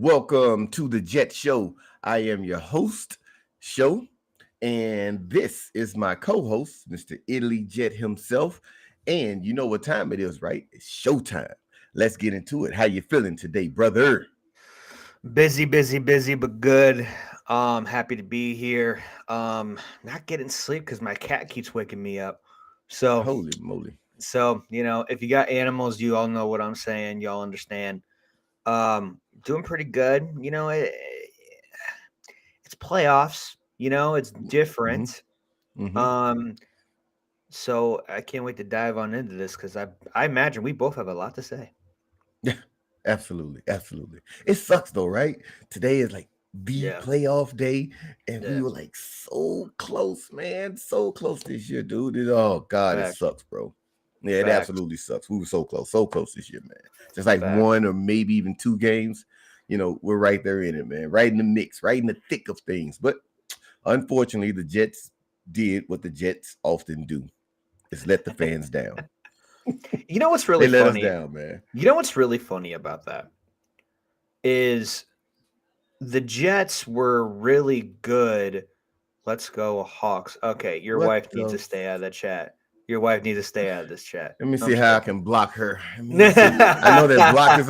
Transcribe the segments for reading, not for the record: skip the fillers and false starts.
Welcome to the Jet Show. I am your host, Show, and this is my co-host, Mr. Italy Jet himself. And you know what time it is, right? It's showtime. Let's get into it. How you feeling today, brother? Busy, but good. Happy to be here. Not getting sleep because my cat keeps waking me up. So, Holy moly. if you got animals, you all know what I'm saying. Y'all understand. Doing pretty good. It's playoffs. It's Mm-hmm. different. Mm-hmm. Um, so I can't wait to dive on into this because I imagine we both have a lot to say. Yeah, absolutely. Absolutely. It sucks though, right? Today is like the Yeah, playoff day, and we yeah, were like so close, man. So close this year, dude. Oh God, it facts, sucks, bro. Yeah, it facts, absolutely sucks. We were so close this year, man. Just like facts. one or maybe even two games. We're right there in it, man. Right in the mix, right in the thick of things. But unfortunately, the Jets did what the Jets often do: is let the fans down. You know what's They really let us funny? down, man. You know what's really funny about that is the Jets were really good. Let's go Hawks. Okay, your What wife needs the to stay out of the chat. Your wife needs to stay out of this chat. Let me I'm see how I joking. can block her. Let me see. I know that block is.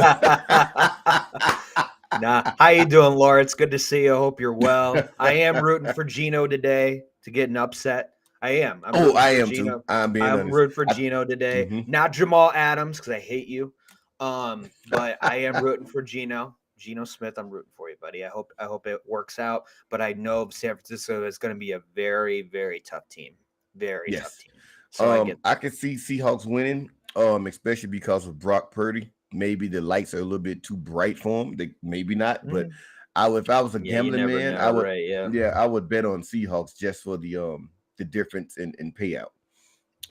Nah, how you doing, Laura? It's good to see you. I hope you're well. I am rooting for Gino today to get an upset. I am. I'm Oh, rooting I for am too. Gino. I'm being I'm honest. rooting for Gino today. Mhm. Not Jamal Adams because I hate you. But I am rooting for Gino. Geno Smith, I'm rooting for you, buddy. I hope it works out. But I know San Francisco is going to be a very, very tough team. Very tough Yes. team. So I get I that. can see Seahawks winning. Especially because of Brock Purdy. Maybe the lights are a little bit too bright for him. They maybe not, but Mm. if I was a Yeah, you gambling never man, know, I would. right? Yeah. Yeah, I would bet on Seahawks just for the difference in payout.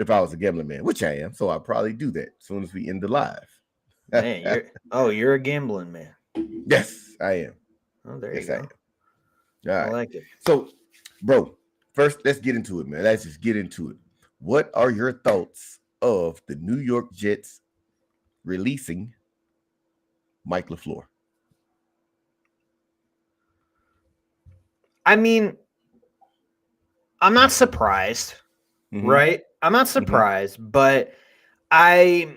If I was a gambling man, which I am, so I'll probably do that as soon as we end the live. Man, you're a gambling man. Yes, I am. Oh, there you Yes, I go. am. All I right. like it. So, bro, first let's get into it, man. Let's just get into it. What are your thoughts of the New York Jets releasing Mike LaFleur? I mean, I'm not surprised, Mm-hmm. right? I'm not Mm-hmm. surprised, but I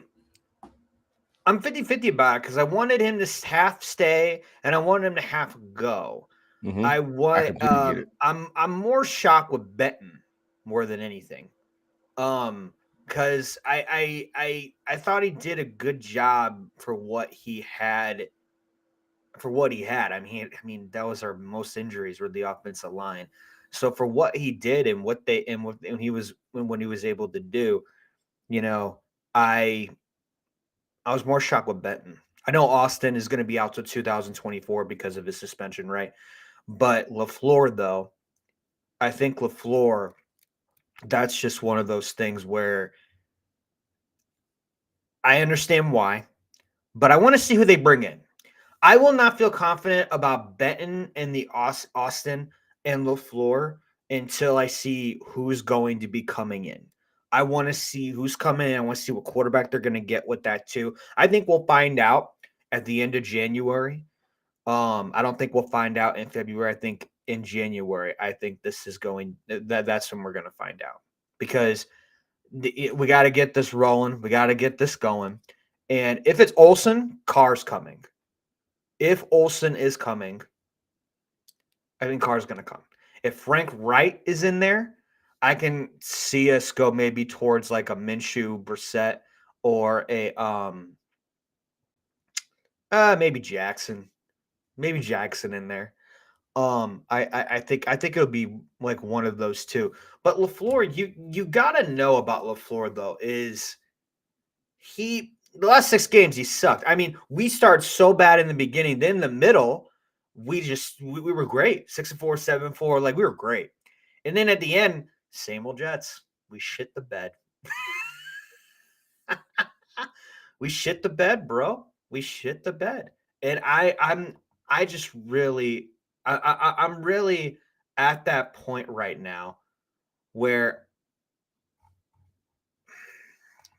I'm 50-50 about it because I wanted him to half stay and I wanted him to half go. Mm-hmm. I completely get it. I'm more shocked with Benton more than anything. Because I thought he did a good job for what he had I mean that was our most injuries were the offensive line. So for what he did and what they and what and he was when he was able to do, you know, I I was more shocked with Benton. I know Austin is going to be out to 2024 because of his suspension, right? But LaFleur, though, I think LaFleur, that's just one of those things where I understand why, but I want to see who they bring in. I will not feel confident about Benton and the Austin and LaFleur until I see who's going to be coming in. I want to see who's coming in. I want to see what quarterback they're going to get with that too. I think we'll find out at the end of January. I don't think we'll find out in February. I think in January. I think this is going that's when we're going to find out because we got to get this rolling. We got to get this going. And if it's Olsen, Carr's coming. If Olsen is coming, I think Carr's going to come. If Frank Wright is in there, I can see us go maybe towards like a Minshew Brissett or a maybe Jackson. Maybe Jackson in there. I think it'll be like one of those two. But LaFleur, you gotta know about LaFleur though, is he the last 6 games he sucked. I mean, we start so bad in the beginning, then in the middle, we were great. 6-4, 7-4, like we were great. And then at the end, same old Jets. We shit the bed. We shit the bed, bro. We shit the bed. And I just really I'm really at that point right now where,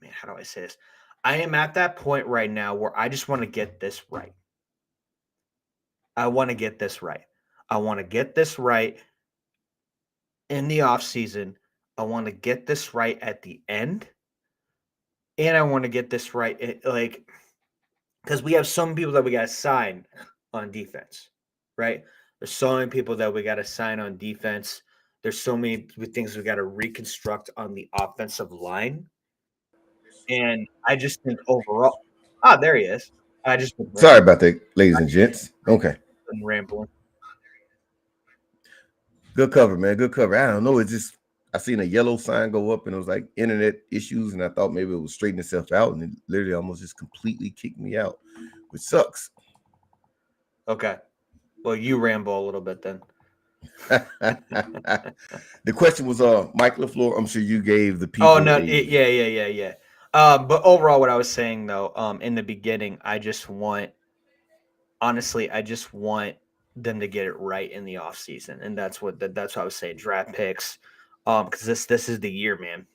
man, how do I say this? I am at that point right now where I just want to get this right. I want to get this right. I want to get this right in the off season. I want to get this right at the end, and I want to get this right, like, because we have some people that we got to sign on defense, right? There's so many people that we got to sign on defense. There's so many things we got to reconstruct on the offensive line, and I just think overall, there he is. I just been Sorry about that, ladies and gents. Okay. rambling. Good cover, man. Good cover. I don't know. It's just I seen a yellow sign go up and it was like internet issues, and I thought maybe it would straighten itself out, and it literally almost just completely kicked me out, which sucks. Okay. Well, you ramble a little bit then. The question was Mike LaFleur. I'm sure you gave the Oh people no, a yeah. But overall, what I was saying though, in the beginning, I just want them to get it right in the off season, and that's what I was saying. Draft picks, because this is the year, man.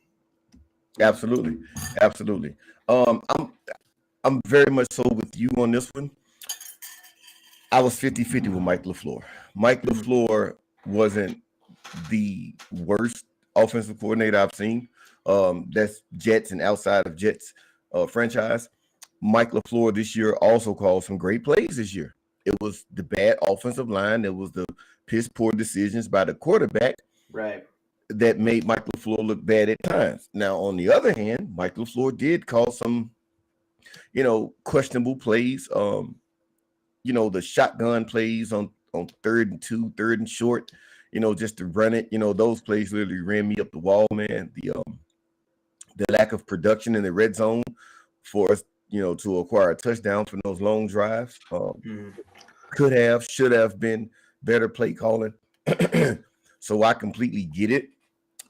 absolutely, absolutely. I'm very much so with you on this one. I was 50-50 with Mike LaFleur. Mike LaFleur wasn't the worst offensive coordinator I've seen. That's Jets and outside of Jets franchise. Mike LaFleur this year also called some great plays this year. It was the bad offensive line. It was the piss poor decisions by the quarterback Right. that made Mike LaFleur look bad at times. Now, on the other hand, Mike LaFleur did call some, questionable plays. The shotgun plays on 3rd and 2, 3rd and short, just to run it. Those plays literally ran me up the wall, man. The lack of production in the red zone for us, to acquire a touchdown from those long drives. Could have, should have been better play calling. So I completely get it.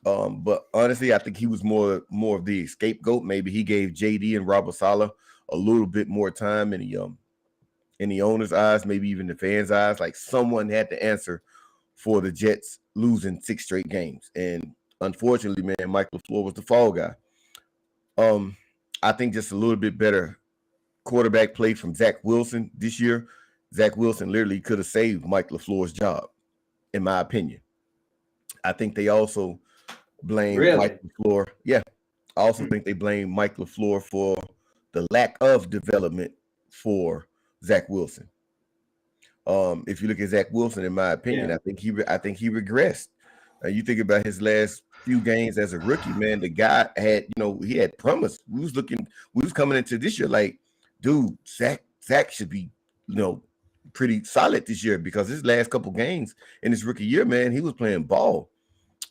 But honestly, I think he was more of the scapegoat. Maybe he gave JD and Robert Saleh a little bit more time in the owner's eyes, maybe even the fans' eyes. Like someone had to answer for the Jets losing 6 straight games. And unfortunately, man, Mike LaFleur was the fall guy. I think just a little bit better quarterback play from Zach Wilson this year. Zach Wilson literally could have saved Mike LaFleur's job, in my opinion. I think they also blame Mike Really? LaFleur. Yeah, I also think they blame Mike LaFleur for the lack of development for Zach Wilson. If you look at Zach Wilson, in my opinion, Yeah. I think he regressed. You think about his last few games as a rookie, man. The guy had, he had promise. We was coming into this year like, dude, Zach should be, pretty solid this year because his last couple games in his rookie year, man, he was playing ball.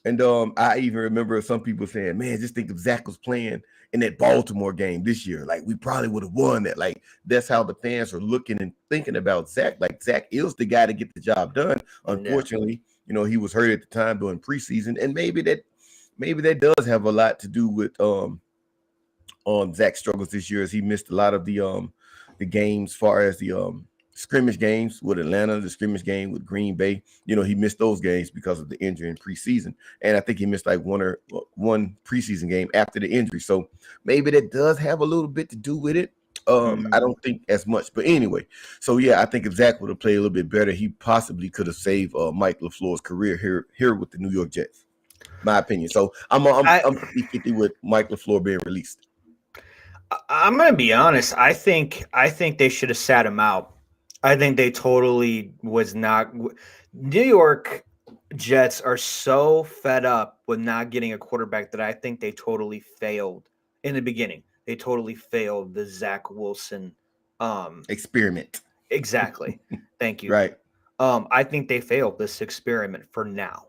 And I even remember some people saying, man, just think if Zach was playing in that Baltimore game this year, like we probably would have won that. Like that's how the fans are looking and thinking about Zach. Like Zach is the guy to get the job done. Yeah. Unfortunately, he was hurt at the time during preseason, and maybe that does have a lot to do with Zach's struggles this year as he missed a lot of the games, far as the scrimmage games with Atlanta, the scrimmage game with Green Bay. He missed those games because of the injury in preseason. And I think he missed like one preseason game after the injury. So maybe that does have a little bit to do with it. I don't think as much. But anyway, so yeah, I think if Zach would have played a little bit better, he possibly could have saved Mike LaFleur's career here with the New York Jets. My opinion. So I'm 50-50 with Mike LaFleur being released. I'm gonna be honest. I think they should have sat him out. I think they totally was not. New York Jets are so fed up with not getting a quarterback that I think they totally failed in the beginning. They totally failed the Zach Wilson Experiment. exactly. Thank you. Right. I think they failed this experiment for now.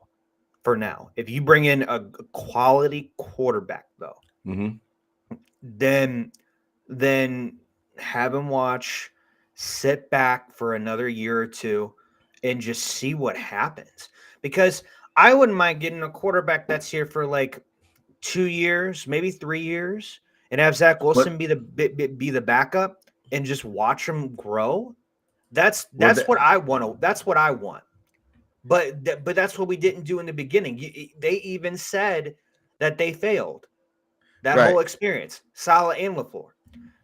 For now, if you bring in a quality quarterback, though, Mm-hmm. then have him watch, sit back for another year or two, and just see what happens. Because I wouldn't mind getting a quarterback that's here for like 2 years, maybe 3 years, and have Zach Wilson But be the backup and just watch him grow. That's well, what I want to. That's what I want. But that's what we didn't do in the beginning. They even said that they failed that right. whole experience, Saleh and LaFleur.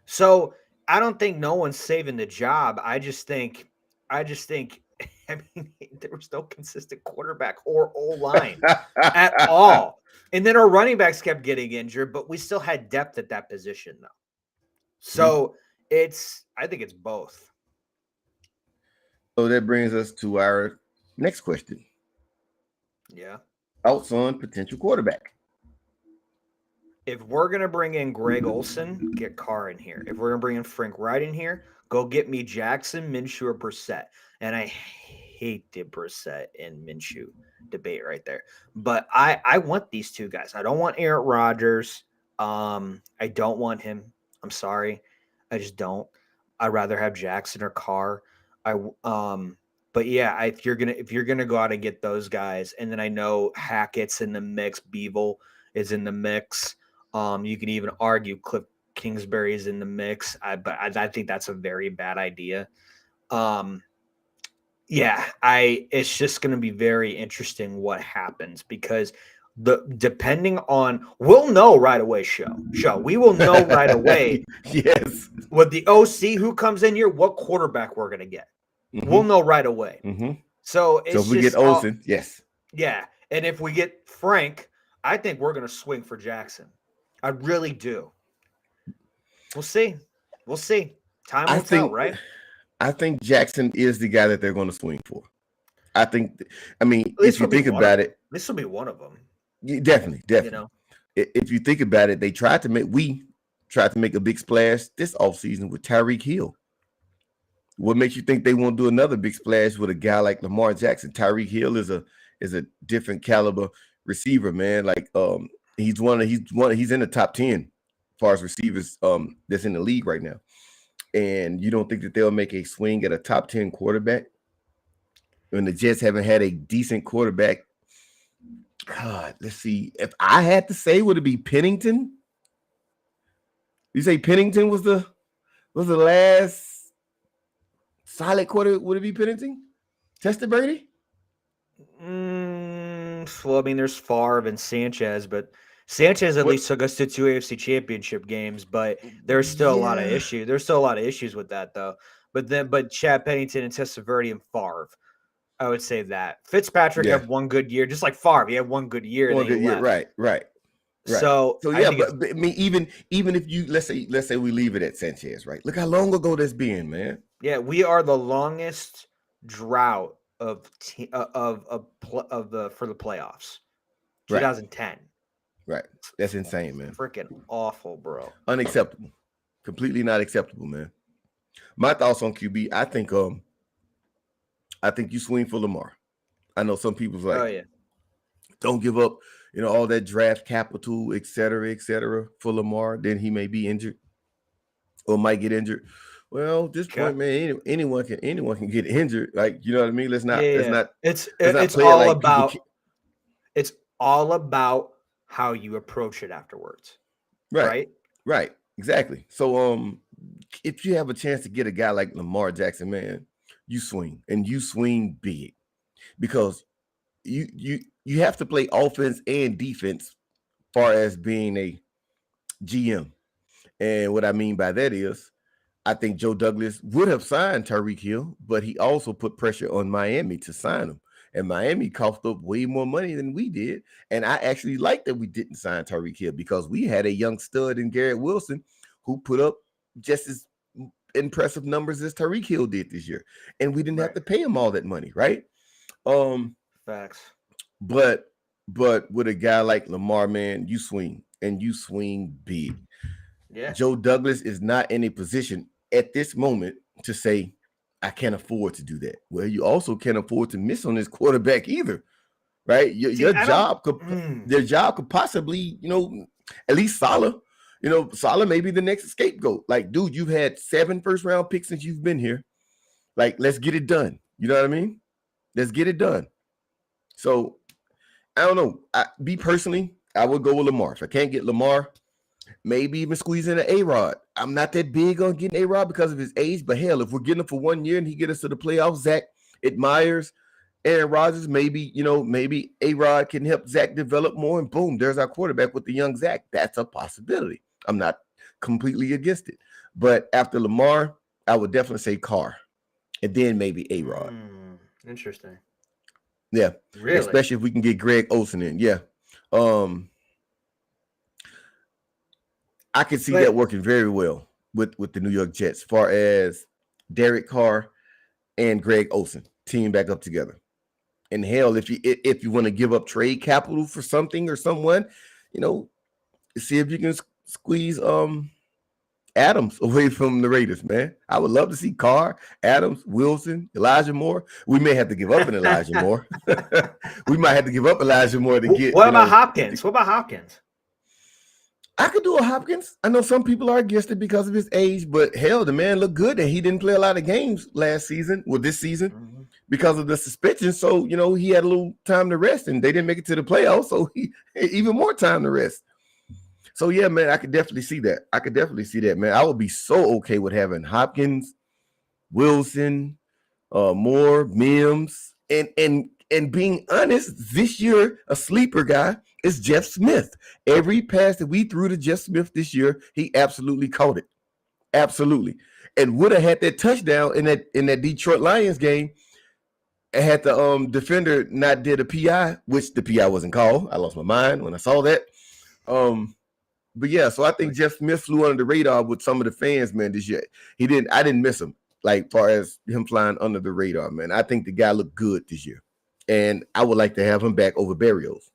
So I don't think no one's saving the job. I just think I just think, I mean, there was no consistent quarterback or O-line at all. And then our running backs kept getting injured, but we still had depth at that position, though. So I think it's both. So that brings us to our next question. Yeah. Thoughts on potential quarterback? If we're going to bring in Greg Olson, get Carr in here. If we're going to bring in Frank Wright in here, go get me Jackson, Minshew, or Brissett. And I hate the Brissett and Minshew debate right there. But I want these two guys. I don't want Aaron Rodgers. I don't want him. I'm sorry. I just don't. I'd rather have Jackson or Carr. But yeah, if you're gonna go out and get those guys, and then I know Hackett's in the mix, Bevel is in the mix. You can even argue Cliff Kingsbury is in the mix, but I think that's a very bad idea. It's just going to be very interesting what happens because depending on, we'll know right away. We will know right away. Yes, with the OC who comes in here, what quarterback we're going to get. Mm-hmm. We'll know right away. Mm-hmm. So if we get Olsen, yes, yeah, and if we get Frank, I think we're going to swing for Jackson. I really do. We'll see. Time will tell, right? I think Jackson is the guy that they're going to swing for. I mean, if you think about it, this will be one of them. Definitely. You know, if you think about it, we tried to make a big splash this offseason with Tyreek Hill. What makes you think they won't do another big splash with a guy like Lamar Jackson? Tyreek Hill is a different caliber receiver, man. Like he's in the top 10 as far as receivers that's in the league right now. And you don't think that they'll make a swing at a top 10 quarterback when the Jets haven't had a decent quarterback? God, let's see. If I had to say, would it be Pennington? You say Pennington was the last solid quarter? Would it be Pennington? Testaverde? Well, I mean, there's Favre and Sanchez, but Sanchez at least took us to 2 AFC championship games, but there's still a lot of issues. There's still a lot of issues with that, though. But Chad Pennington and Testaverde and Favre, I would say that. Fitzpatrick had one good year, just like Favre. He had one good year. One good year, right. So yeah, but I mean, even if you let's say we leave it at Sanchez, right? Look how long ago that's been, man. Yeah, we are the longest drought for the playoffs. 2010. Right. That's insane, man. Freaking awful, bro. Unacceptable. Completely not acceptable, man. My thoughts on QB, I think you swing for Lamar. I know some people's like, don't give up, all that draft capital, et cetera, for Lamar. Then he may be injured or might get injured. Well, at this point, man, anyone can get injured. Like, you know what I mean? It's all about how you approach it afterwards. Right. Exactly. So, if you have a chance to get a guy like Lamar Jackson, man, you swing and you swing big because you have to play offense and defense far as being a GM. And what I mean by that is I think Joe Douglas would have signed Tyreek Hill, but he also put pressure on Miami to sign him. And Miami coughed up way more money than we did. And I actually like that we didn't sign Tyreek Hill because we had a young stud in Garrett Wilson who put up just as impressive numbers as Tyreek Hill did this year. And we didn't have to pay him all that money, right? Facts. But with a guy like Lamar, man, you swing and you swing big. Yeah. Joe Douglas is not in a position at this moment to say, I can't afford to do that. Well, you also can't afford to miss on this quarterback either, right? Your job could possibly, at least Salah, Salah may be the next scapegoat. Like, dude, you've had 7 first-round picks since you've been here. Like, let's get it done. You know what I mean? Let's get it done. So, I don't know. I would go with Lamar. If I can't get Lamar, maybe even squeeze in an A-Rod. I'm not that big on getting A-Rod because of his age, but hell, if we're getting him for 1 year and he get us to the playoffs, Zach admires Aaron Rodgers, maybe A-Rod can help Zach develop more, and boom, there's our quarterback with the young Zach. That's a possibility. I'm not completely against it. But after Lamar, I would definitely say Carr. and then maybe A-Rod. Interesting. Yeah, Really? especially if we can get Greg Olsen in. Yeah, I can see that working very well with the New York Jets, as far as Derek Carr and Greg Olsen team back up together. And hell, if you want to give up trade capital for something or someone, see if you can squeeze Adams away from the Raiders, man. I would love to see Carr, Adams, Wilson, Elijah Moore. We may have to give up an Elijah Moore. We might have to give up Elijah Moore to get. What about Hopkins? What about Hopkins? I could do a Hopkins. I know some people are against it because of his age, but hell, the man looked good and he didn't play a lot of games last season, this season, because of the suspension. So, he had a little time to rest and they didn't make it to the playoffs. So he even more time to rest. So, yeah, man, I could definitely see that. Man. I would be so okay with having Hopkins, Wilson, Moore, Mims, and being honest, this year, a sleeper guy is Jeff Smith. Every pass that we threw to Jeff Smith this year, he absolutely caught it. Absolutely. And would have had that touchdown in that Detroit Lions game. And had the defender not did a PI, which the PI wasn't called. I lost my mind when I saw that. But yeah, so I think Jeff Smith flew under the radar with some of the fans, man, this year. I didn't miss him, like far as him flying under the radar, man. I think the guy looked good this year. And I would like to have him back over Berrios.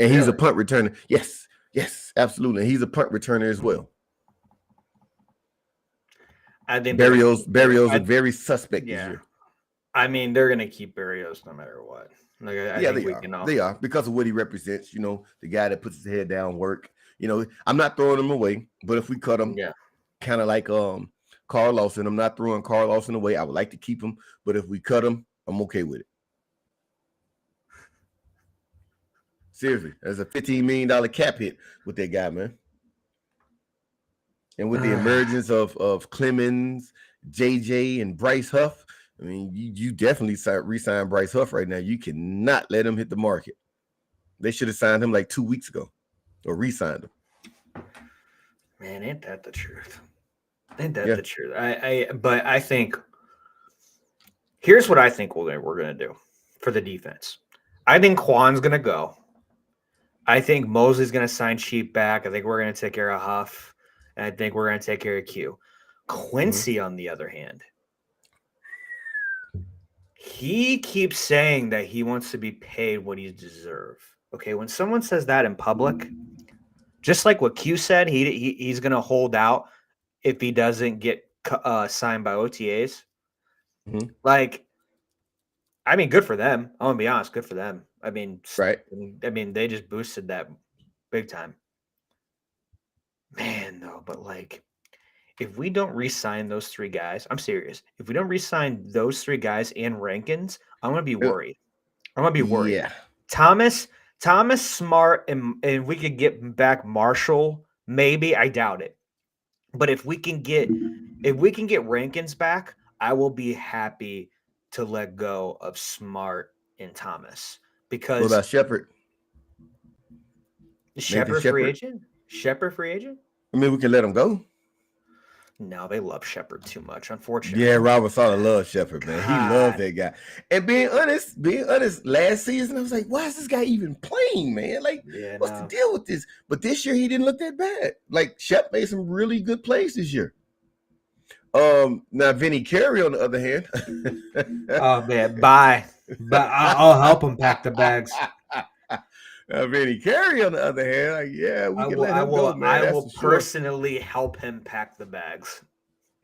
And he's a punt returner. Yes, absolutely. He's a punt returner as well. I think Berrios is very suspect this year. I mean, they're going to keep Berrios no matter what. Like, They are because of what he represents. The guy that puts his head down, work. I'm not throwing him away, but if we cut him, kind of like Carl Lawson, I'm not throwing Carl Lawson away. I would like to keep him, but if we cut him, I'm okay with it. Seriously, there's a $15 million cap hit with that guy, man. And with the emergence of Clemens, JJ, and Bryce Huff, I mean, you definitely re-sign Bryce Huff right now. You cannot let him hit the market. They should have signed him like 2 weeks ago or re-signed him. Man, ain't that the truth? Ain't that the truth? But I think here's what I think we're going to do for the defense. I think Quan's going to go. I think Mosley's going to sign cheap back. I think we're going to take care of Huff. And I think we're going to take care of Q. Quincy, on the other hand, he keeps saying that he wants to be paid what he deserves. Okay, when someone says that in public, just like what Q said, he's going to hold out if he doesn't get signed by OTAs. Like, I mean, good for them. I'm going to be honest, good for them. I mean, right. I mean, they just boosted that big time. Man, though, but like, if we don't re-sign those three guys, I'm serious. If we don't re-sign those three guys and Rankins, I'm going to be worried. Yeah. Thomas, Smart, and we could get back Marshall. Maybe. I doubt it. But if we can get Rankins back, I will be happy to let go of Smart and Thomas. Because what about Shepard? Shepard free agent? Shepard free agent? I mean, we can let him go. No, they love Shepard too much, unfortunately. Yeah, Robert Saleh loves Shepard, man. He loves that guy. And being honest, last season, I was like, why is this guy even playing, man? Like, what's the deal with this? But this year, he didn't look that bad. Like, Shep made some really good plays this year. Now, Vinny Carey, on the other hand. Oh, man, bye. But I'll help him pack the bags. Vinny Carey, on the other hand, like, yeah, we can let him go, man. I will personally help him pack the bags.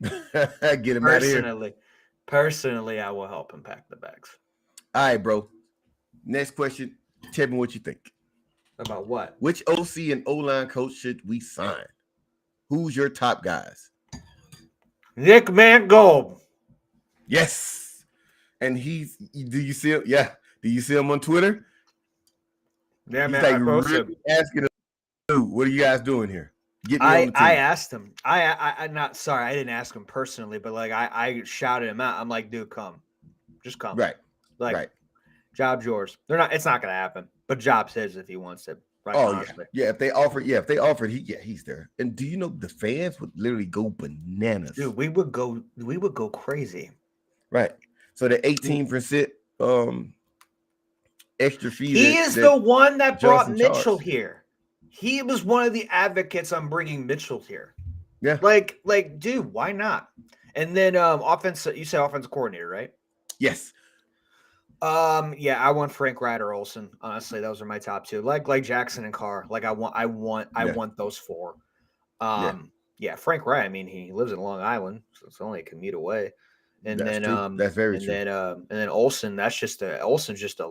Get him out of here. Personally, I will help him pack the bags. All right, bro. Next question. Tell me what you think. About what? Which OC and O-line coach should we sign? Who's your top guys? Nick Mangold. Yes. And do you see him? Yeah. Do you see him on Twitter? Yeah, he's man. like I posted. really asking him, dude, what are you guys doing here? Get me I on the team. I asked him. I'm not sorry. I didn't ask him personally, but like I shouted him out. I'm like, dude, come. Just come. Right. Like, right. Job's yours. It's not going to happen. But job's his if he wants it. Right, Oh honestly. yeah. If they offered, he's there. And do you know the fans would literally go bananas? Dude, we would go crazy. Right. So the 18% extra fee He is that the one that brought Johnson Mitchell charged. here. He was one of the advocates on bringing Mitchell here. Yeah. Like, dude, why not? And then offense. You said offensive coordinator, right? Yes. Yeah, I want Frank Wright or Olsen. Honestly, those are my top two. Like Jackson and Carr. Like I want those four. Yeah, Frank Wright. I mean, he lives in Long Island, so it's only a commute away. And That's then true. That's very true. and then Olsen. Olsen's just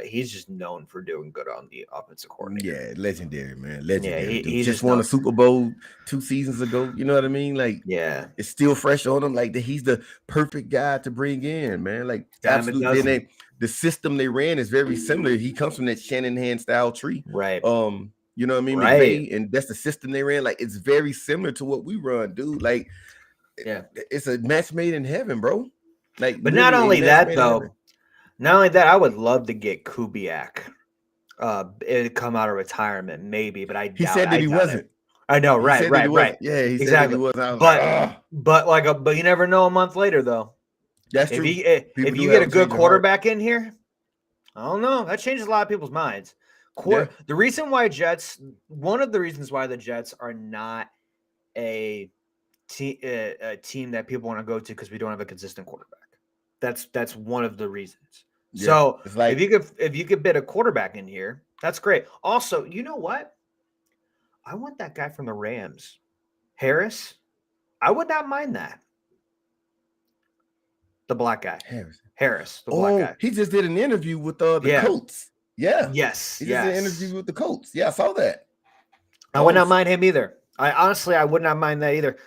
he's just known for doing good on the offensive coordinator. Yeah, legendary, man. Legendary. Yeah, dude. he's just won a Super Bowl 2 seasons ago. You know what I mean? Like, yeah, it's still fresh on him. Like he's the perfect guy to bring in, man. Like, absolutely. The system they ran is very similar. He comes from that Shanahan style tree, right? You know what I mean? Right. McVay, and that's the system they ran. Like, it's very similar to what we run, dude. Like, yeah, it's a match made in heaven, bro. Like, but not only that though. Not only that, I would love to get Kubiak. It come out of retirement, maybe, but I doubt. He said that he wasn't. It. I know, right. Yeah, he exactly. said that he wasn't. But you never know a month later though. That's true. If you get a good quarterback in here, I don't know. That changes a lot of people's minds. The reason why one of the reasons why the Jets are not a team that people want to go to because we don't have a consistent quarterback. That's one of the reasons. Yeah, so it's like, if you could bid a quarterback in here, that's great. Also, you know what? I want that guy from the Rams, Harris. I would not mind that. The black guy, Harris, the black guy. He just did an interview with the Colts. Yeah. Yes. He did an interview with the Colts. Yeah, I saw that. I would not mind him either. I would not mind that either.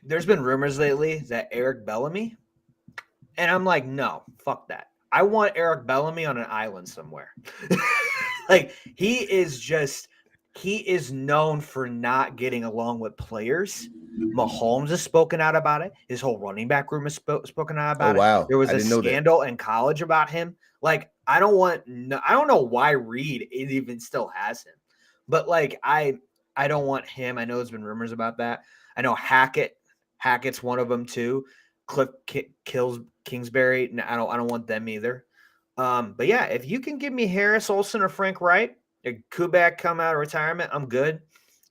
There's been rumors lately that Eric Bellamy, and I'm like, no, fuck that. I want Eric Bellamy on an island somewhere. Like, he is known for not getting along with players. Mahomes has spoken out about it. His whole running back room has spoken out about it. Wow. There was a scandal in college about him. Like, I don't know why Reed even still has him. But like, I don't want him. I know there's been rumors about that. I know Hackett's one of them too. Cliff kills Kingsbury. No, I don't want them either. But yeah, if you can give me Harris, Olsen, or Frank Wright, Kubiak come out of retirement, I'm good.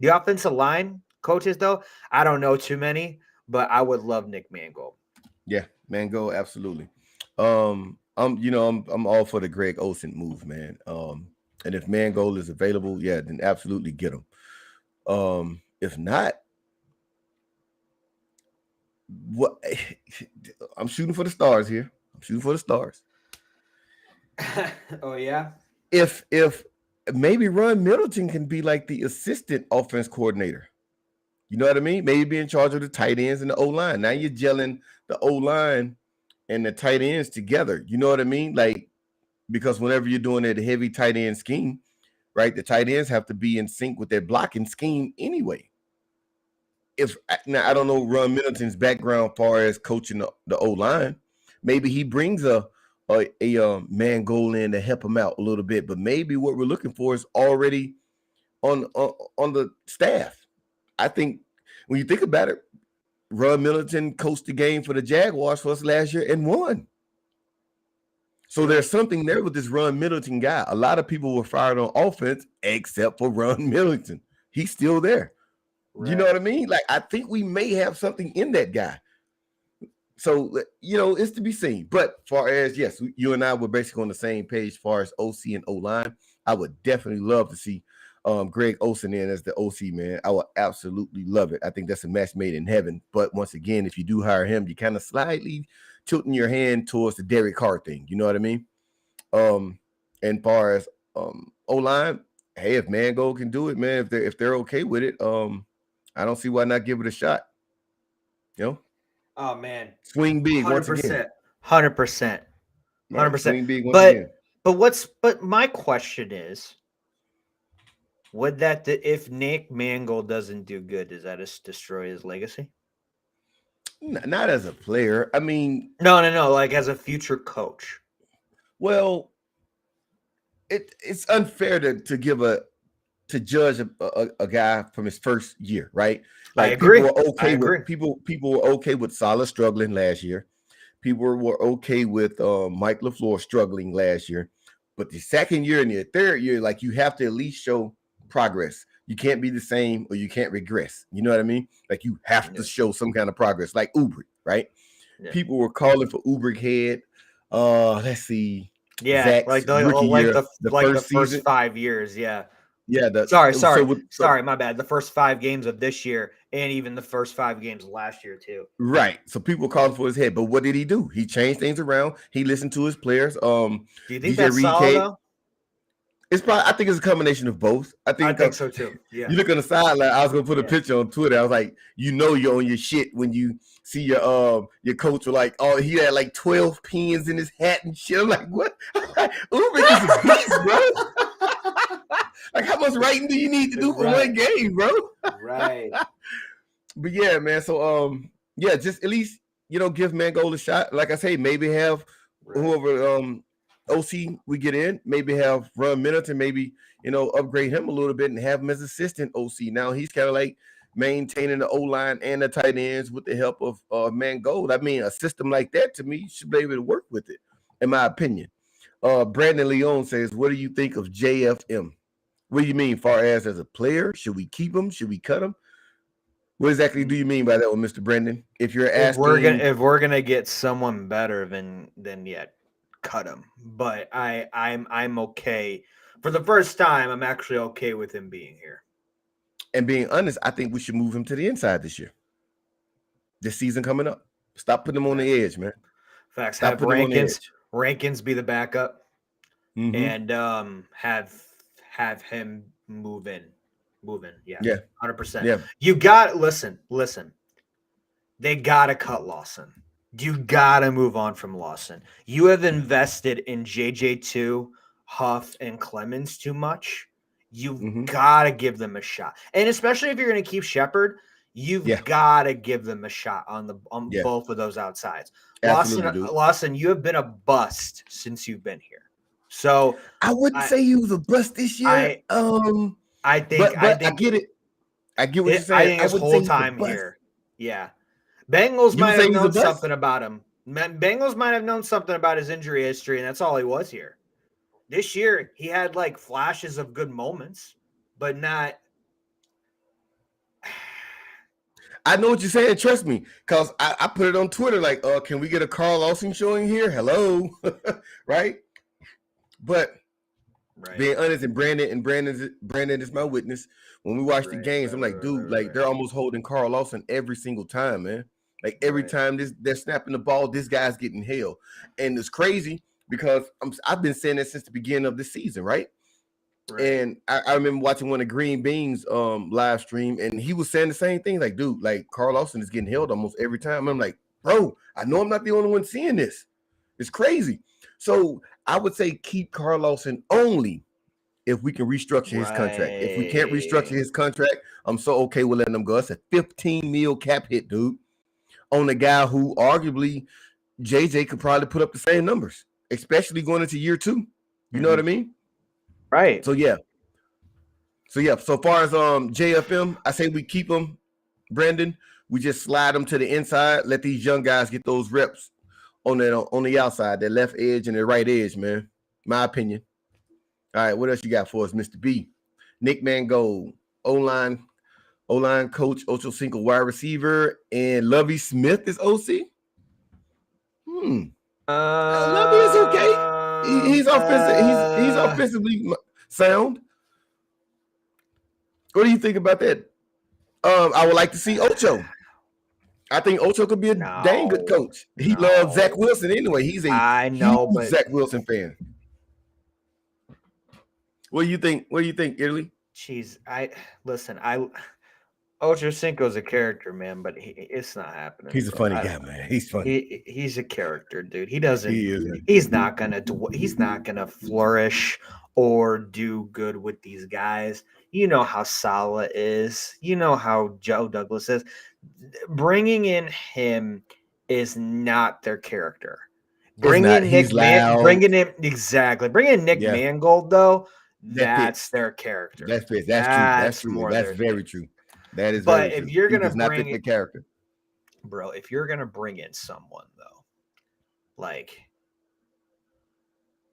The offensive line coaches, though, I don't know too many, but I would love Nick Mangold. Yeah, Mangold, absolutely. I'm all for the Greg Olsen move, man. And if Mangold is available, yeah, then absolutely get him. If not, what I'm shooting for the stars here. Oh yeah. If maybe Ron Middleton can be like the assistant offense coordinator. You know what I mean? Maybe be in charge of the tight ends and the O-line. Now you're gelling the O-line and the tight ends together. You know what I mean? Like, because whenever you're doing that heavy tight end scheme, right, the tight ends have to be in sync with their blocking scheme anyway. Now I don't know Ron Middleton's background as far as coaching the O-line. Maybe he brings a Mangold in to help him out a little bit, but maybe what we're looking for is already on the staff. I think when you think about it, Ron Middleton coached the game for the Jaguars for us last year and won. So there's something there with this Ron Middleton guy. A lot of people were fired on offense except for Ron Middleton. He's still there. Right. You know what I mean? Like, I think we may have something in that guy. So, it's to be seen. But far as, yes, you and I were basically on the same page as far as OC and O-line. I would definitely love to see Greg Olsen in as the OC, man. I would absolutely love it. I think that's a match made in heaven. But once again, if you do hire him, you kind of slightly tilting your hand towards the Derek Carr thing. You know what I mean? And far as O-line, hey, if Mangold can do it, man, if they're okay with it, I don't see why not give it a shot. Oh man, swing big 100%. Once again. 100%. 100%. Swing big once again. But my question is, if Nick Mangold doesn't do good, does that just destroy his legacy? Not as a player. I mean, No. Like as a future coach. well, it's unfair to judge a guy from his first year, right? I Like agree. I agree. people were okay with Salah struggling last year. People were okay with Mike LaFleur struggling last year. But the second year and the third year, like you have to at least show progress. You can't be the same or you can't regress. You know what I mean? Like you have to Yeah. show some kind of progress, like Uber, right? Yeah. People were calling for Uber head. Let's see, Yeah, Zach's rookie year, the the first first season. 5 years, yeah. Yeah, Sorry, my bad. The first 5 games of this year, and even the first 5 games last year too. right. So people called for his head, but what did he do? He changed things around. He listened to his players. Do you think DJ that's Reed solid K. though? It's probably. I think it's a combination of both. I I think think because so too. Yeah, you look on the sideline. I was gonna put a yeah. picture on Twitter. I was like, you're on your shit when you see your coach were like, oh, he had like 12 pins in his hat and shit. I'm like, what? Ulrich is a beast, bro. Like, how much writing do you need to do for one game, bro? Right. But yeah, man. So yeah, just at least give Mangold a shot. Like I say, maybe have whoever OC we get in, maybe have Ron Middleton, maybe upgrade him a little bit and have him as assistant OC. Now he's kind of like maintaining the O line and the tight ends with the help of Mangold. I mean, a system like that to me should be able to work with it, in my opinion. Brandon Leon says, "What do you think of JFM? What do you mean, far as a player? Should we keep him? Should we cut him? What exactly do you mean by that one, Mr. Brendan? If you're asking, if we're gonna get someone better than yet, cut him. But I'm okay. For the first time, I'm actually okay with him being here. And being honest, I think we should move him to the inside this year. This season coming up. Stop putting him on the edge, man. Facts. Stop Have putting him on the edge. Rankins be the backup, Mm-hmm. and have him move in. Yeah. 100%. Yeah. You got listen. They gotta cut Lawson. You gotta move on from Lawson. You have invested in JJ2, Huff, and Clemens too much. You've gotta give them a shot. And especially if you're gonna keep Shepard, you've gotta give them a shot on both of those outsides. Lawson, you have been a bust since you've been here. So I wouldn't say he was a bust this year. I think I get it. I get what you're saying. I think his whole time here. Yeah. Bengals might have known something about him. Bengals might have known something about his injury history, and that's all he was here. This year, he had like flashes of good moments, but not. I know what you're saying. Trust me, because I put it on Twitter like, can we get a Carl Lawson showing here? Hello, right? But being honest, and Brandon is my witness. When we watch the games, I'm like, dude, like they're almost holding Carl Lawson every single time, man. Like every time they're snapping the ball, this guy's getting held, and it's crazy because I've been saying that since the beginning of the season, right? And I remember watching one of Green Bean's live stream, and he was saying the same thing. Like, dude, like Carl Lawson is getting held almost every time. I'm like, bro, I know I'm not the only one seeing this. It's crazy. So I would say keep Carl Lawson only if we can restructure his contract. If we can't restructure his contract, I'm so okay with letting him go. It's a 15 mil cap hit, dude, on a guy who arguably JJ could probably put up the same numbers, especially going into year 2. You know what I mean? Right. So yeah. So far as JFM, I say we keep him, Brandon. We just slide them to the inside. Let these young guys get those reps on the outside, their left edge and their right edge, man. My opinion. All right, what else you got for us, Mr. B? Nick Mangold, O-line coach, Ocho Cinco wide receiver, and Lovie Smith is OC. Lovie is okay. He's offensive. He's offensively sound. What do you think about that? I would like to see Ocho. I think Ocho could be a dang good coach. He loves Zach Wilson anyway. He's a huge Zach Wilson fan. What do you think? What do you think, Italy? Jeez, Ocho Cinco's a character, man, but it's not happening. He's a funny guy, man. He's funny. He's a character, dude. He doesn't. He's not gonna flourish or do good with these guys. You know how Salah is. You know how Joe Douglas is. Bringing in him is not their character. It's not. He's loud. Bringing in exactly. Bringing in Nick Yeah, Mangold though, that that's fits. their character. That fits. That's true. That's That's true. more That's their thing. very true. That is very But if true. you're He gonna does not fit bring the it, character. bro, if you're gonna bring in someone though, like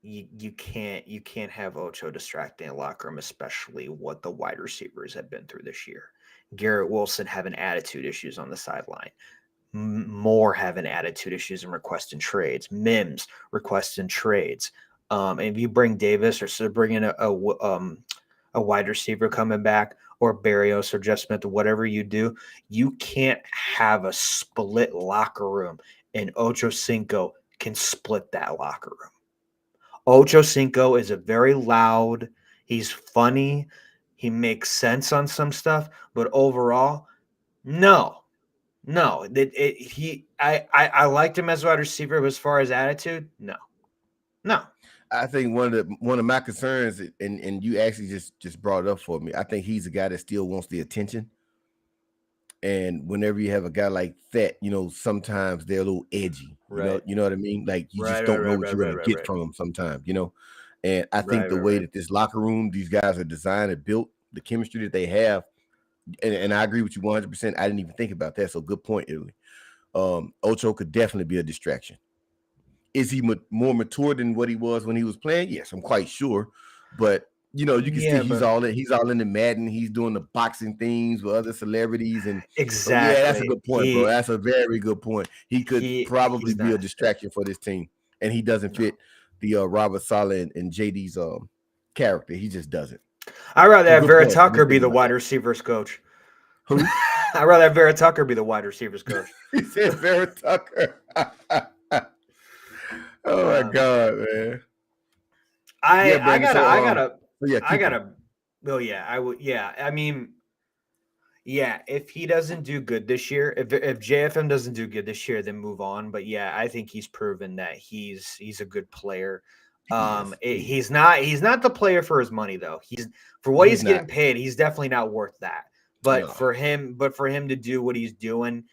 you can't have Ocho distracting a locker room, especially what the wide receivers have been through this year. Garrett Wilson having attitude issues on the sideline. Moore having attitude issues and requesting trades. Mims requesting trades. And if you bring Davis or so bring in a wide receiver coming back or Barrios or Jeff Smith or whatever you do, you can't have a split locker room. And Ocho Cinco can split that locker room. Ocho Cinco is a very loud. He's funny. He makes sense on some stuff, but overall, no. I liked him as a wide receiver, but as far as attitude, no. I think one of my concerns, and you actually just brought it up for me. I think he's a guy that still wants the attention. And whenever you have a guy like that, sometimes they're a little edgy. Right. You know what I mean? Like you just Right, don't right, know right, what right, you're gonna right, get right. from them sometimes. And I think Right, the right, way right. that this locker room, these guys are designed and built, the chemistry that they have, and I agree with you 100%. I didn't even think about that. So good point, Italy. Ocho could definitely be a distraction. Is he more mature than what he was when he was playing? Yes, I'm quite sure. But you can see Yeah, but he's all in the Madden. He's doing the boxing things with other celebrities, and so yeah, that's a exactly. good point, bro. That's a very good point. He could probably He's be a not. distraction for this team, and he doesn't No. fit the Robert Saleh and JD's character. He just doesn't. I'd rather So have good Vera point. I Tucker didn't be think the about wide that. receivers coach. Who? I'd rather have Vera Tucker be the wide receivers coach. He said Vera Tucker. Oh my god, man. Yeah, I Brandon. gotta So I gotta yeah, I keep going. gotta oh yeah, I would yeah. I mean, yeah, if he doesn't do good this year, if JFM doesn't do good this year, then move on. But yeah, I think he's proven that he's a good player. He is. He's not the player for his money though. He's for what He's he's getting not. paid, he's definitely not worth that. But No. for him to do what he's doing,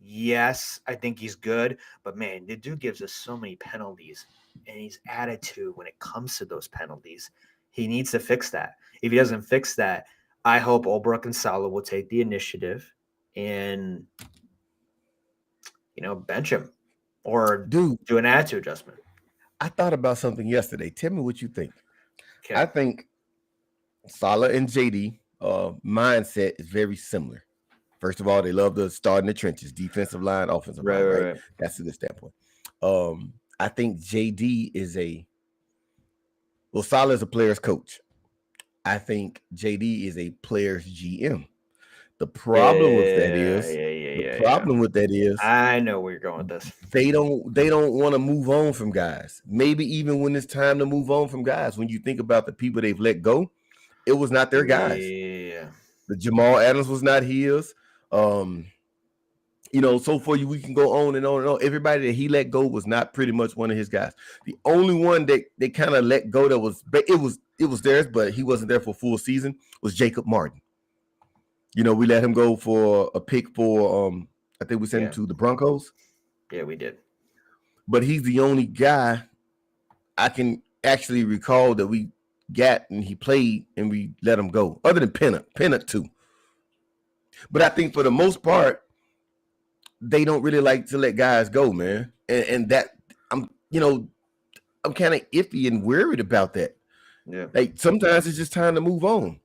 yes, I think he's good. But man, the dude gives us so many penalties, and his attitude when it comes to those penalties, he needs to fix that. If he doesn't fix that, I hope Olbrook and Salah will take the initiative and bench him or Dude, do an attitude adjustment. I thought about something yesterday. Tell me what you think. Okay. I think Salah and JD mindset is very similar. First of all, they love to start in the trenches, defensive line, offensive line, right? That's a good standpoint. I think JD is Salah is a player's coach. I think JD is a player's GM. The problem with that is I know where you're going with this. They don't want to move on from guys. Maybe even when it's time to move on from guys. When you think about the people they've let go, it was not their guys. Yeah. The Jamal Adams was not his. So for you, we can go on and on and on. Everybody that he let go was not pretty much one of his guys. The only one that they kind of let go that was theirs, but he wasn't there for a full season was Jacob Martin. We let him go for a pick for I think we sent him to the Broncos. Yeah, we did. But he's the only guy I can actually recall that we got and he played and we let him go. Other than Pennup too. But I think for the most part, they don't really like to let guys go, man. And that I'm kind of iffy and worried about that. Yeah. Like sometimes it's just time to move on.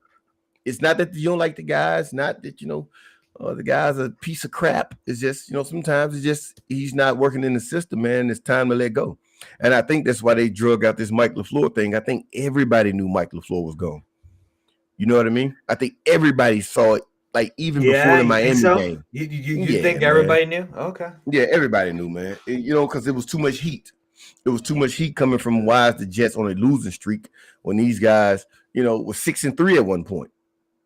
It's not that you don't like the guys, not that the guy's a piece of crap. It's just sometimes it's just he's not working in the system, man. It's time to let go. And I think that's why they drug out this Mike LaFleur thing. I think everybody knew Mike LaFleur was gone. You know what I mean? I think everybody saw it, like even before the Miami game. You think everybody knew? Okay. Yeah, everybody knew, man. Because it was too much heat. It was too much heat coming from why the Jets on a losing streak when these guys, were 6-3 at one point.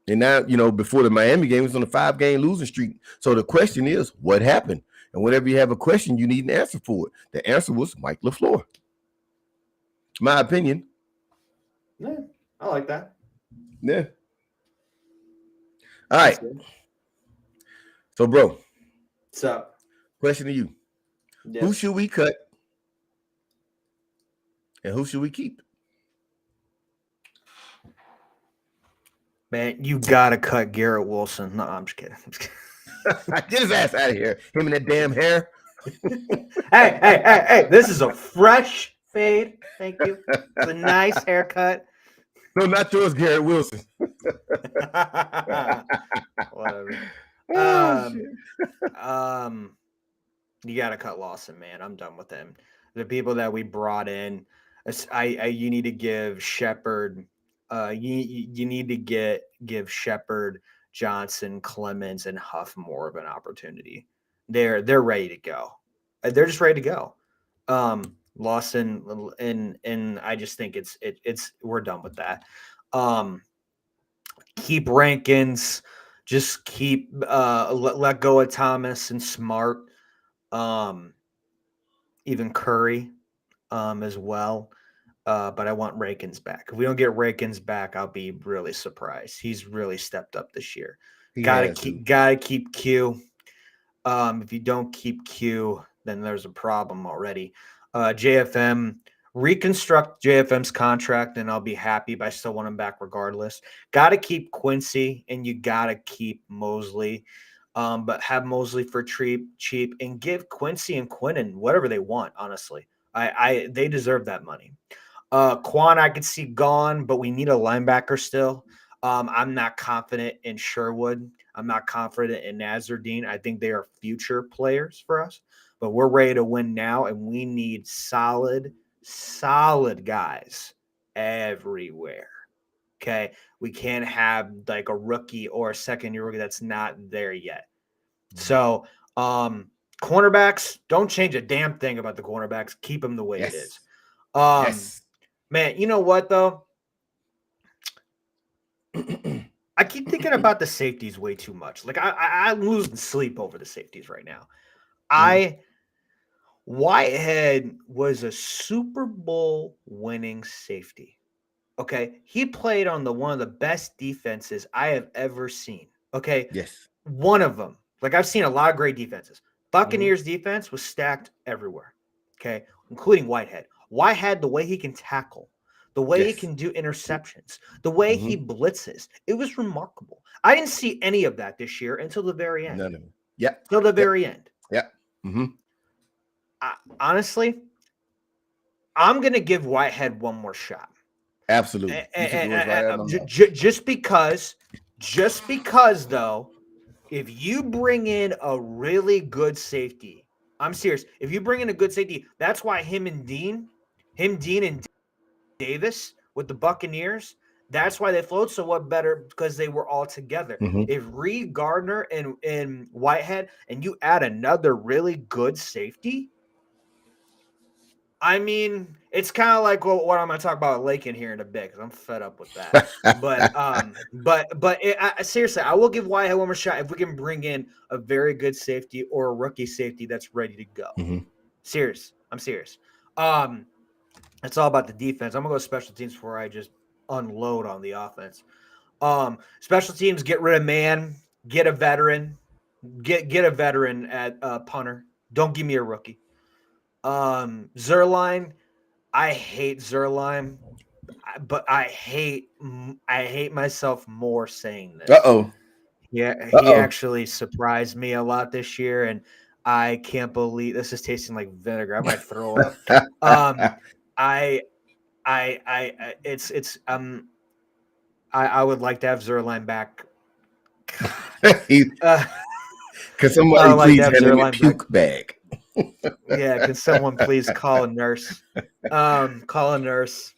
And now, before the Miami game, it was on a 5-game losing streak. So the question is, what happened? And whenever you have a question, you need an answer for it. The answer was Mike LaFleur. My opinion. Yeah, I like that. Yeah. All That's right. good. So, bro, So, question to you: Who yes. should we cut and who should we keep? Man, you gotta cut Garrett Wilson. No, I'm just kidding. I'm just kidding. Get his ass out of here. Him and that damn hair. Hey! This is a fresh fade. Thank you. It's a nice haircut. No, not yours, Garrett Wilson. Whatever. Oh Um, shit. um, you gotta cut Lawson, man. I'm done with him. The people that we brought in, you need to give Shepard. You need to give Shepard, Johnson, Clemens, and Huff more of an opportunity. They're ready to go. They're just ready to go. Lawson and I just think it's we're done with that. Keep Rankins, just keep let go of Thomas and Smart, um, even Curry, as well. But I want Rankins back. If we don't get Rankins back, I'll be really surprised. He's really stepped up this year. He has to. Gotta keep Q. If you don't keep Q, then there's a problem already. JFM, reconstruct JFM's contract, and I'll be happy, but I still want him back regardless. Got to keep Quincy, and you got to keep Mosley, but have Mosley for cheap, and give Quincy and Quinnen whatever they want. Honestly, they deserve that money. Quan, I could see gone, but we need a linebacker still. I'm not confident in Sherwood. I'm not confident in Nazardine. I think they are future players for us, but we're ready to win now, and we need solid guys everywhere. Okay. We can't have like a rookie or a second-year rookie that's not there yet. So, cornerbacks, don't change a damn thing about the cornerbacks. Keep them the way it is. Yes. Man, you know what though? I keep thinking about the safeties way too much. Like I'm losing sleep over the safeties right now. Whitehead was a Super Bowl winning safety. Okay. He played on one of the best defenses I have ever seen. Okay. Yes. One of them. Like I've seen a lot of great defenses. Buccaneers defense was stacked everywhere. Okay. Including Whitehead. Whitehead, the way he can tackle, the way he Yes. can do interceptions, the way he blitzes. It was remarkable. I didn't see any of that this year until the very end. None of them. Yep. Till the very end. Yep. Honestly, I'm going to give Whitehead one more shot. Absolutely. Just because, though, if you bring in a really good safety, I'm serious. If you bring in a good safety, that's why him, Dean, and Davis with the Buccaneers, that's why they flowed so what better because they were all together. If Reed, Gardner, and Whitehead, and you add another really good safety, I mean, it's kind of like what I'm going to talk about Lakin here in a bit because I'm fed up with that. Seriously, I will give Whitehead one more shot if we can bring in a very good safety or a rookie safety that's ready to go. I'm serious. It's all about the defense. I'm gonna go special teams before I just unload on the offense. Special teams, get rid of man, get a veteran, get a veteran at punter. Don't give me a rookie. Zerline, I hate Zerline, but I hate myself more saying this. Yeah, he actually surprised me a lot this year, and I can't believe this is tasting like vinegar. I might throw up. I would like to have Zerline back. Can somebody please hand him a puke bag? Yeah, can someone please call a nurse? Call a nurse.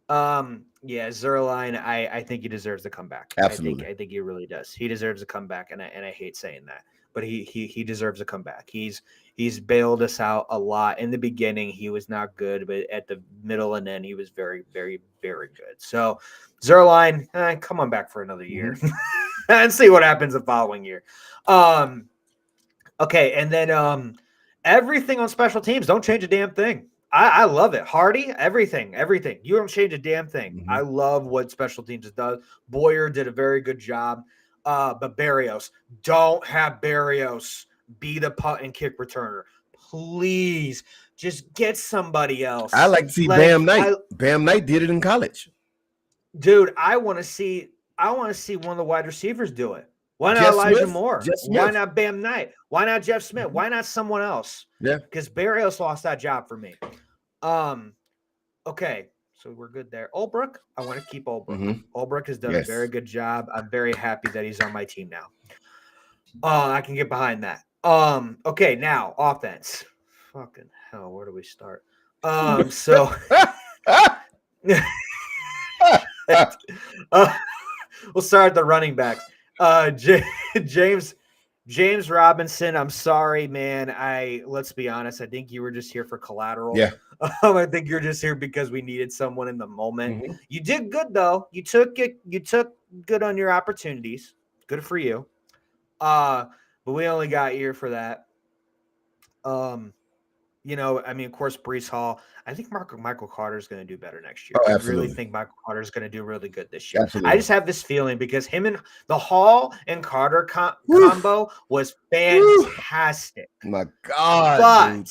Yeah, Zerline, I think he deserves to come back. Absolutely. I think he really does. He deserves to come back, and I hate saying that, but he deserves to come back. He's bailed us out a lot. In the beginning, he was not good, but at the middle and end, he was very, very, very good. So Zerline, come on back for another year and see what happens the following year. Okay, and then everything on special teams, don't change a damn thing. I love it. Hardy, everything. You don't change a damn thing. Mhm. I love what special teams does. Boyer did a very good job. But Barrios, don't have Barrios be the punt and kick returner. Please, just get somebody I else. like to see Like Bam Knight. Bam Knight did it in college. dude, I want to see one of the wide receivers do it. Why not Jeff Elijah Smith. Moore? Jeff Why Smith. not Bam Knight? Why not Jeff Smith? Mhm. Why not someone else? Yeah. Because Barrios lost that job for me. Okay, so we're good there. Olbrook, I want to keep Olbrook. Mhm. Olbrook has done a Yes. very good job. I'm very happy that he's on my team now. I can get behind that. Okay, now offense. Fucking hell, where do we start? So we'll start at the running backs. James Robinson. I'm sorry, man. Let's be honest. I think you were just here for collateral. Yeah. I think you're just here because we needed someone in the moment. Mhm. You did good though. You took it. You took good on your opportunities. Good for you. But we only got here for that. I mean, of course, Brees Hall. I think Michael Carter is going to do better next year. Oh, I absolutely. really think Michael Carter is going to do really good this year. Absolutely. I just have this feeling because him and the Hall and Carter combo was fantastic. My God, dude.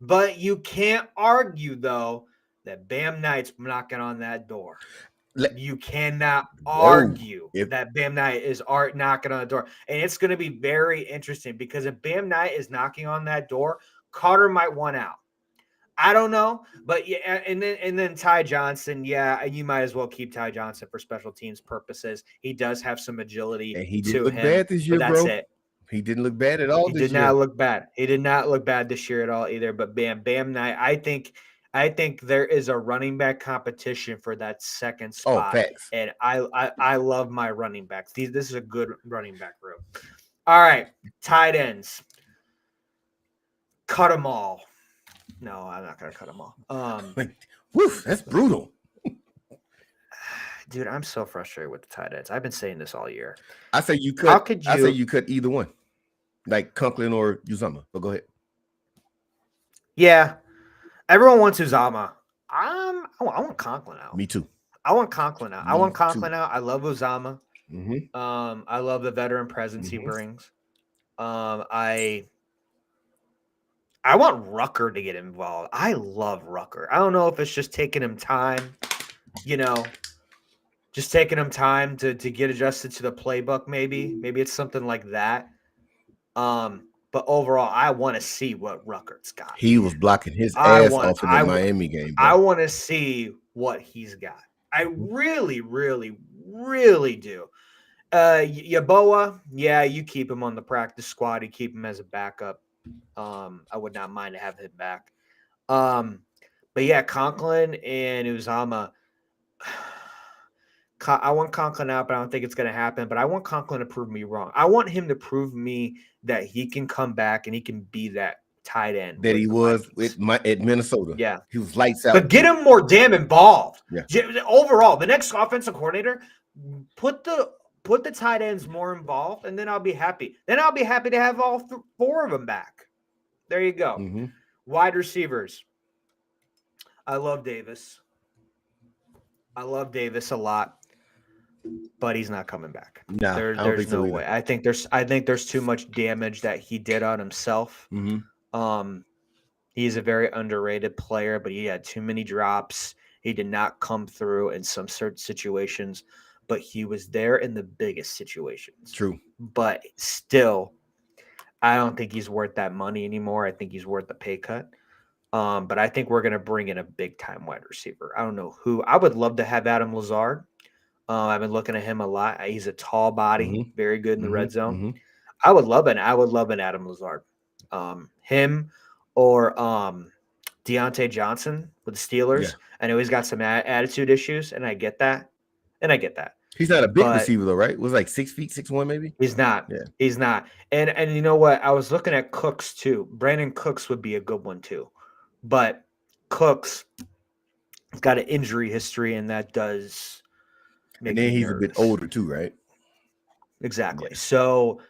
But you can't argue though that Bam Knight's knocking on that door. You cannot argue that Bam Knight is knocking on the door, and it's going to be very interesting because if Bam Knight is knocking on that door, Carter might want out. I don't know, but yeah, and then Ty Johnson, yeah, you might as well keep Ty Johnson for special teams purposes. He does have some agility, and he didn't to look him, bad this year, but that's bro. it. He didn't look bad at all. He did not look bad. He did not look bad this year at all either. But Bam Knight, I think there is a running back competition for that second spot. Oh, facts. And I love my running backs. This is a good running back room. All right, tight ends. Cut them all. No, I'm not gonna cut them all. Woof, that's brutal. Dude, I'm so frustrated with the tight ends. I've been saying this all year. I say you cut. How could you? I say you cut either one, like Conklin or Uzomah. But go ahead. Yeah, everyone wants Uzomah. I want Conklin out. Me too. I want Conklin out. I love Uzomah. Mm-hmm. I love the veteran presence he brings. I want Rucker to get involved. I love Rucker. I don't know if it's just taking him time, just taking him time to get adjusted to the playbook. Maybe it's something like that. But overall, I want to see what Rucker's got. He was blocking his ass off in the Miami game. Bro. I want to see what he's got. I really, really, really do. Yaboa, yeah, you keep him on the practice squad. You keep him as a backup. I would not mind to have him back. But yeah, Conklin and Uzomah. I want Conklin out, but I don't think it's going to happen. But I want Conklin to prove me wrong. I want him to prove me that he can come back and he can be that tight end that he was at Minnesota. Yeah, he was lights out. But get him more damn involved. Yeah. Overall, the next offensive coordinator, put the tight ends more involved, and then I'll be happy. Then I'll be happy to have all four of them back. There you go. Mm-hmm. Wide receivers. I love Davis. I love Davis a lot, but he's not coming back. No, there's no way. I think there's too much damage that he did on himself. Mm-hmm. He's a very underrated player, but he had too many drops. He did not come through in some certain situations, but he was there in the biggest situations. True. But still, I don't think he's worth that money anymore. I think he's worth the pay cut. But I think we're going to bring in a big-time wide receiver. I don't know who. I would love to have Adam Lazard. I've been looking at him a lot. He's a tall body, very good in the red zone. Mm-hmm. I would love an Adam Lazard. Him or Deontay Johnson with the Steelers. Yeah. I know he's got some attitude issues, and I get that. He's not a big receiver though, right? It was like 6 feet, 6'1", maybe. He's not. Yeah. He's not. And you know what? I was looking at Cooks too. Brandon Cooks would be a good one too, but Cooks has got an injury history, and that does make. And then he's nervous. A bit older too, right? Exactly. Yeah. So,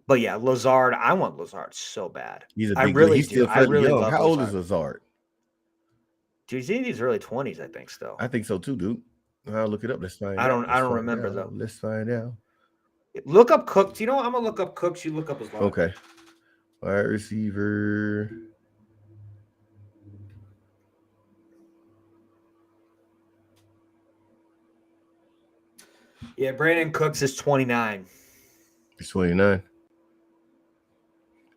but yeah, Lazard. I want Lazard so bad. He's a big. He's still fairly young. How old is Lazard? Dude, he's in these early 20s, I think. Still, I think so too, dude. I'll look it up. Let's find I out. don't. I Let's don't find remember out. though. Let's find out. Look up Cooks. You know what? I'm gonna look up Cooks. You look up his line. Okay. Wide receiver. Yeah, Brandon Cooks is 29. He's 29.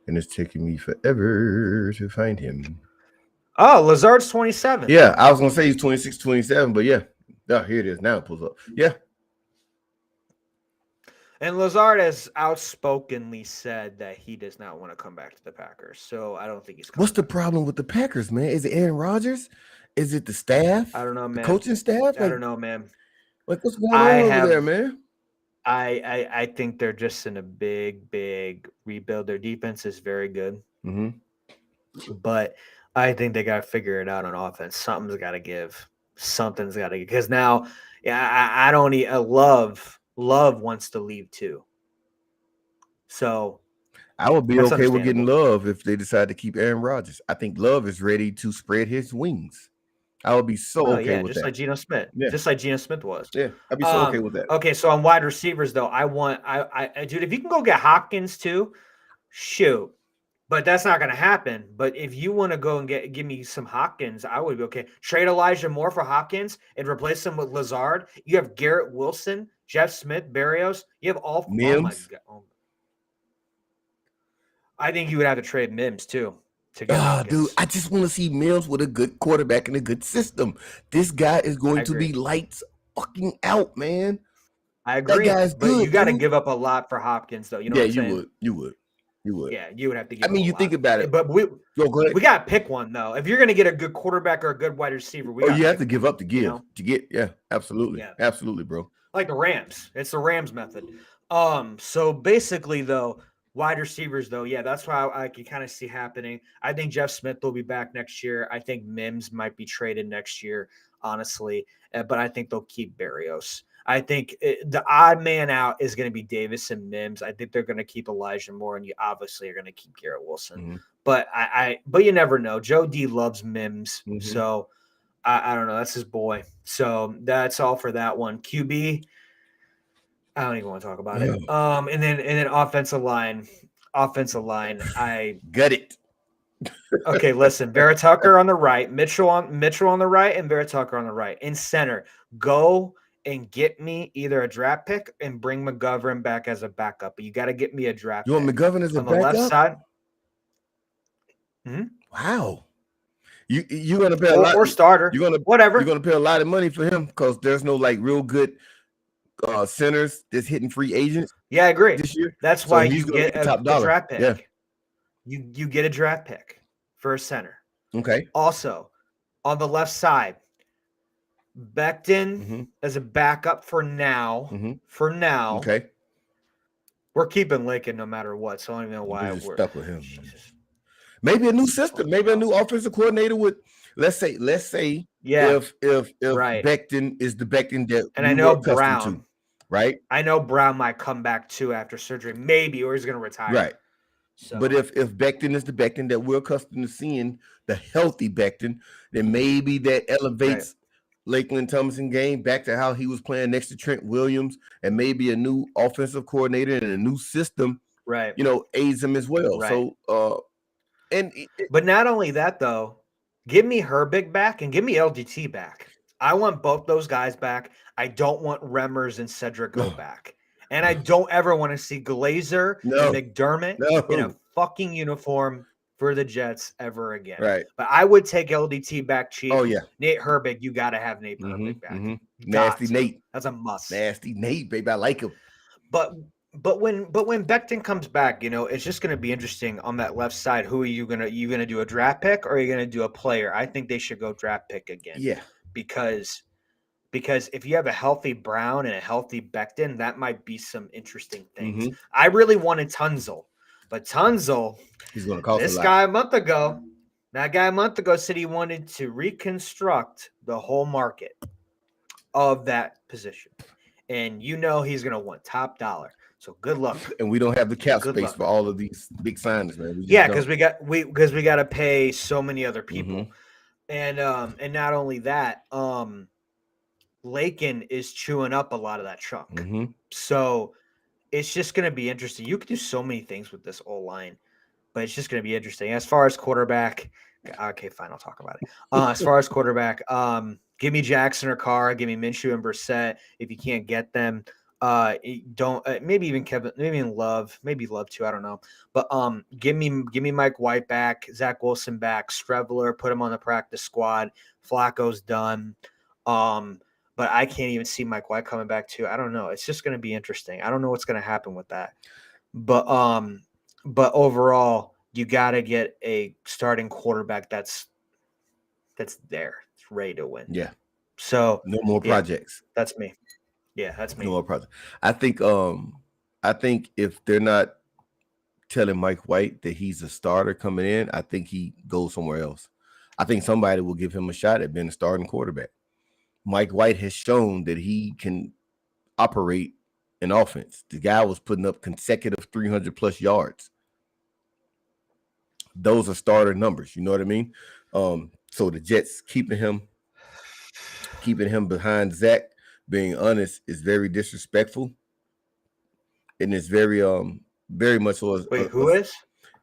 And it's taking me forever to find him. Oh, Lazard's 27. Yeah, I was gonna say he's 26, 27, but yeah. Oh, here it is. Now it pulls up. Yeah. And Lazard has outspokenly said that he does not want to come back to the Packers. So I don't think he's coming. What's the problem with the Packers, man? Is it Aaron Rodgers? Is it the staff? I don't know, The man. coaching staff? I don't know, man. Like what's going on over there, man? I think they're just in a big rebuild. Their defense is very good. Mm-hmm. But I think they got to figure it out on offense. Something's got to give. Something's got to give. Because now, yeah, I don't need a Love wants to leave too. So I would be okay with getting Love if they decide to keep Aaron Rodgers. I think Love is ready to spread his wings. I would be so okay with just that. like Geno Smith. Yeah. Just like Geno Smith was. Yeah, I'd be so okay with that. Okay, so on wide receivers, though, dude, if you can go get Hopkins too, shoot. But that's not going to happen. But if you want to go and give me some Hopkins, I would be okay. Trade Elijah Moore for Hopkins and replace him with Lazard. You have Garrett Wilson, Jeff Smith, Berrios. You have all. Mims. I think you would have to trade Mims too to get Hopkins. Dude, I just want to see Mims with a good quarterback and a good system. This guy is going to be lights fucking out, man. I agree. That guy's good, but you got to give up a lot for Hopkins, though. You know what I'm saying? You would. Yeah, you would have to give. I mean, you think about it, but we got to pick one though. If you're going to get a good quarterback or a good wide receiver, you have to give up to give to get. Yeah, absolutely, absolutely, bro. Like the Rams, it's the Rams method. So basically, though, wide receivers, though, yeah, that's why I can kind of see happening. I think Jeff Smith will be back next year. I think Mims might be traded next year, honestly, but I think they'll keep Berrios. I think the odd man out is going to be Davis and Mims. I think they're going to keep Elijah Moore, and you obviously are going to keep Garrett Wilson. Mm-hmm. But but you never know. Joe D loves Mims, so I don't know. That's his boy. So that's all for that one. QB, I don't even want to talk about it. And then offensive line. I got it. Okay, listen. Vera Tucker on the right, Mitchell on the right, and Vera Tucker on the right. In center, go and get me either a draft pick and bring McGovern back as a backup. But you got to get me a draft pick. You want McGovern as a backup? On the left side. Mm-hmm. Wow. You're gonna pay a lot or starter. You're gonna pay a lot of money for him because there's no like real good centers that's hitting free agents. Yeah, I agree. This year. That's why you get a draft pick. Yeah. You get a draft pick for a center. Okay. Also, on the left side, Becton as a backup for now. For now. Okay. We're keeping Lincoln no matter what, so I don't even know why we're stuck with him. Maybe a new system, maybe a new offensive coordinator with let's say if Becton is the Becton that and I know Brown to, right? I know Brown might come back too after surgery, maybe, or he's gonna retire. Right. So. But if Becton is the Becton that we're accustomed to seeing, the healthy Becton, then maybe that elevates Lakeland Thomason game back to how he was playing next to Trent Williams, and maybe a new offensive coordinator and a new system, aids him as well. Right. So, but not only that though, give me Herbig back and give me LDT back. I want both those guys back. I don't want Remmers and Cedric back. And I don't ever want to see Glazer and McDermott in a fucking uniform for the Jets ever again. Right. But I would take LDT back cheap. Oh, yeah. Nate Herbig, you got to have Nate Herbig back. Nasty Nate. That's a must. Nasty Nate, baby. I like him. But when Becton comes back, it's just going to be interesting on that left side. Who are you going to do a draft pick or are you going to do a player? I think they should go draft pick again. Yeah. Because if you have a healthy Brown and a healthy Becton, that might be some interesting things. I really wanted Tunzel, but Tunzel, he's going to cost this guy a month ago. That guy a month ago said he wanted to reconstruct the whole market of that position, and he's going to want top dollar. So good luck. And we don't have the cap space for all of these big signings, man. Because we got to pay so many other people. And not only that, Lakin is chewing up a lot of that chunk. Mm-hmm. So it's just going to be interesting. You could do so many things with this O line, but it's just going to be interesting. As far as quarterback, okay, fine, I'll talk about it. As far as quarterback, give me Jackson or Carr, give me Minshew and Brissett. If you can't get them, don't maybe even Kevin, maybe even Love, maybe Love too. I don't know, but give me Mike White back, Zach Wilson back, Streveler, put him on the practice squad. Flacco's done. But I can't even see Mike White coming back too. I don't know. It's just going to be interesting. I don't know what's going to happen with that. But overall, you got to get a starting quarterback that's there, it's ready to win. Yeah. So no more yeah, projects. that's me. Yeah, that's me. No more projects. I think if they're not telling Mike White that he's a starter coming in, I think he goes somewhere else. I think somebody will give him a shot at being a starting quarterback. Mike White has shown that he can operate an offense. The guy was putting up consecutive 300 plus yards. Those are starter numbers. You know what I mean? So the Jets keeping him behind Zach, being honest, is very disrespectful. And it's very much so. Wait, who is?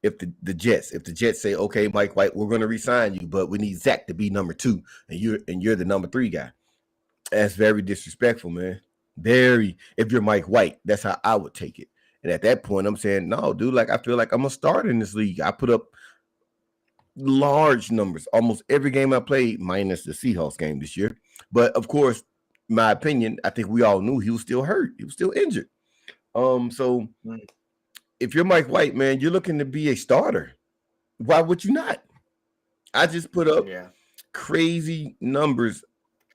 If the Jets say, okay, Mike White, we're going to resign you, but we need Zach to be number 2, and you're the number 3 guy. That's very disrespectful, man. Very. If you're Mike White, that's how I would take it. And at that point, I'm saying, no, dude, like I feel like I'm a starter in this league. I put up large numbers almost every game I played, minus the Seahawks game this year. But of course, my opinion, I think we all knew he was still hurt. He was still injured. So if you're Mike White, man, you're looking to be a starter. Why would you not? I just put up crazy numbers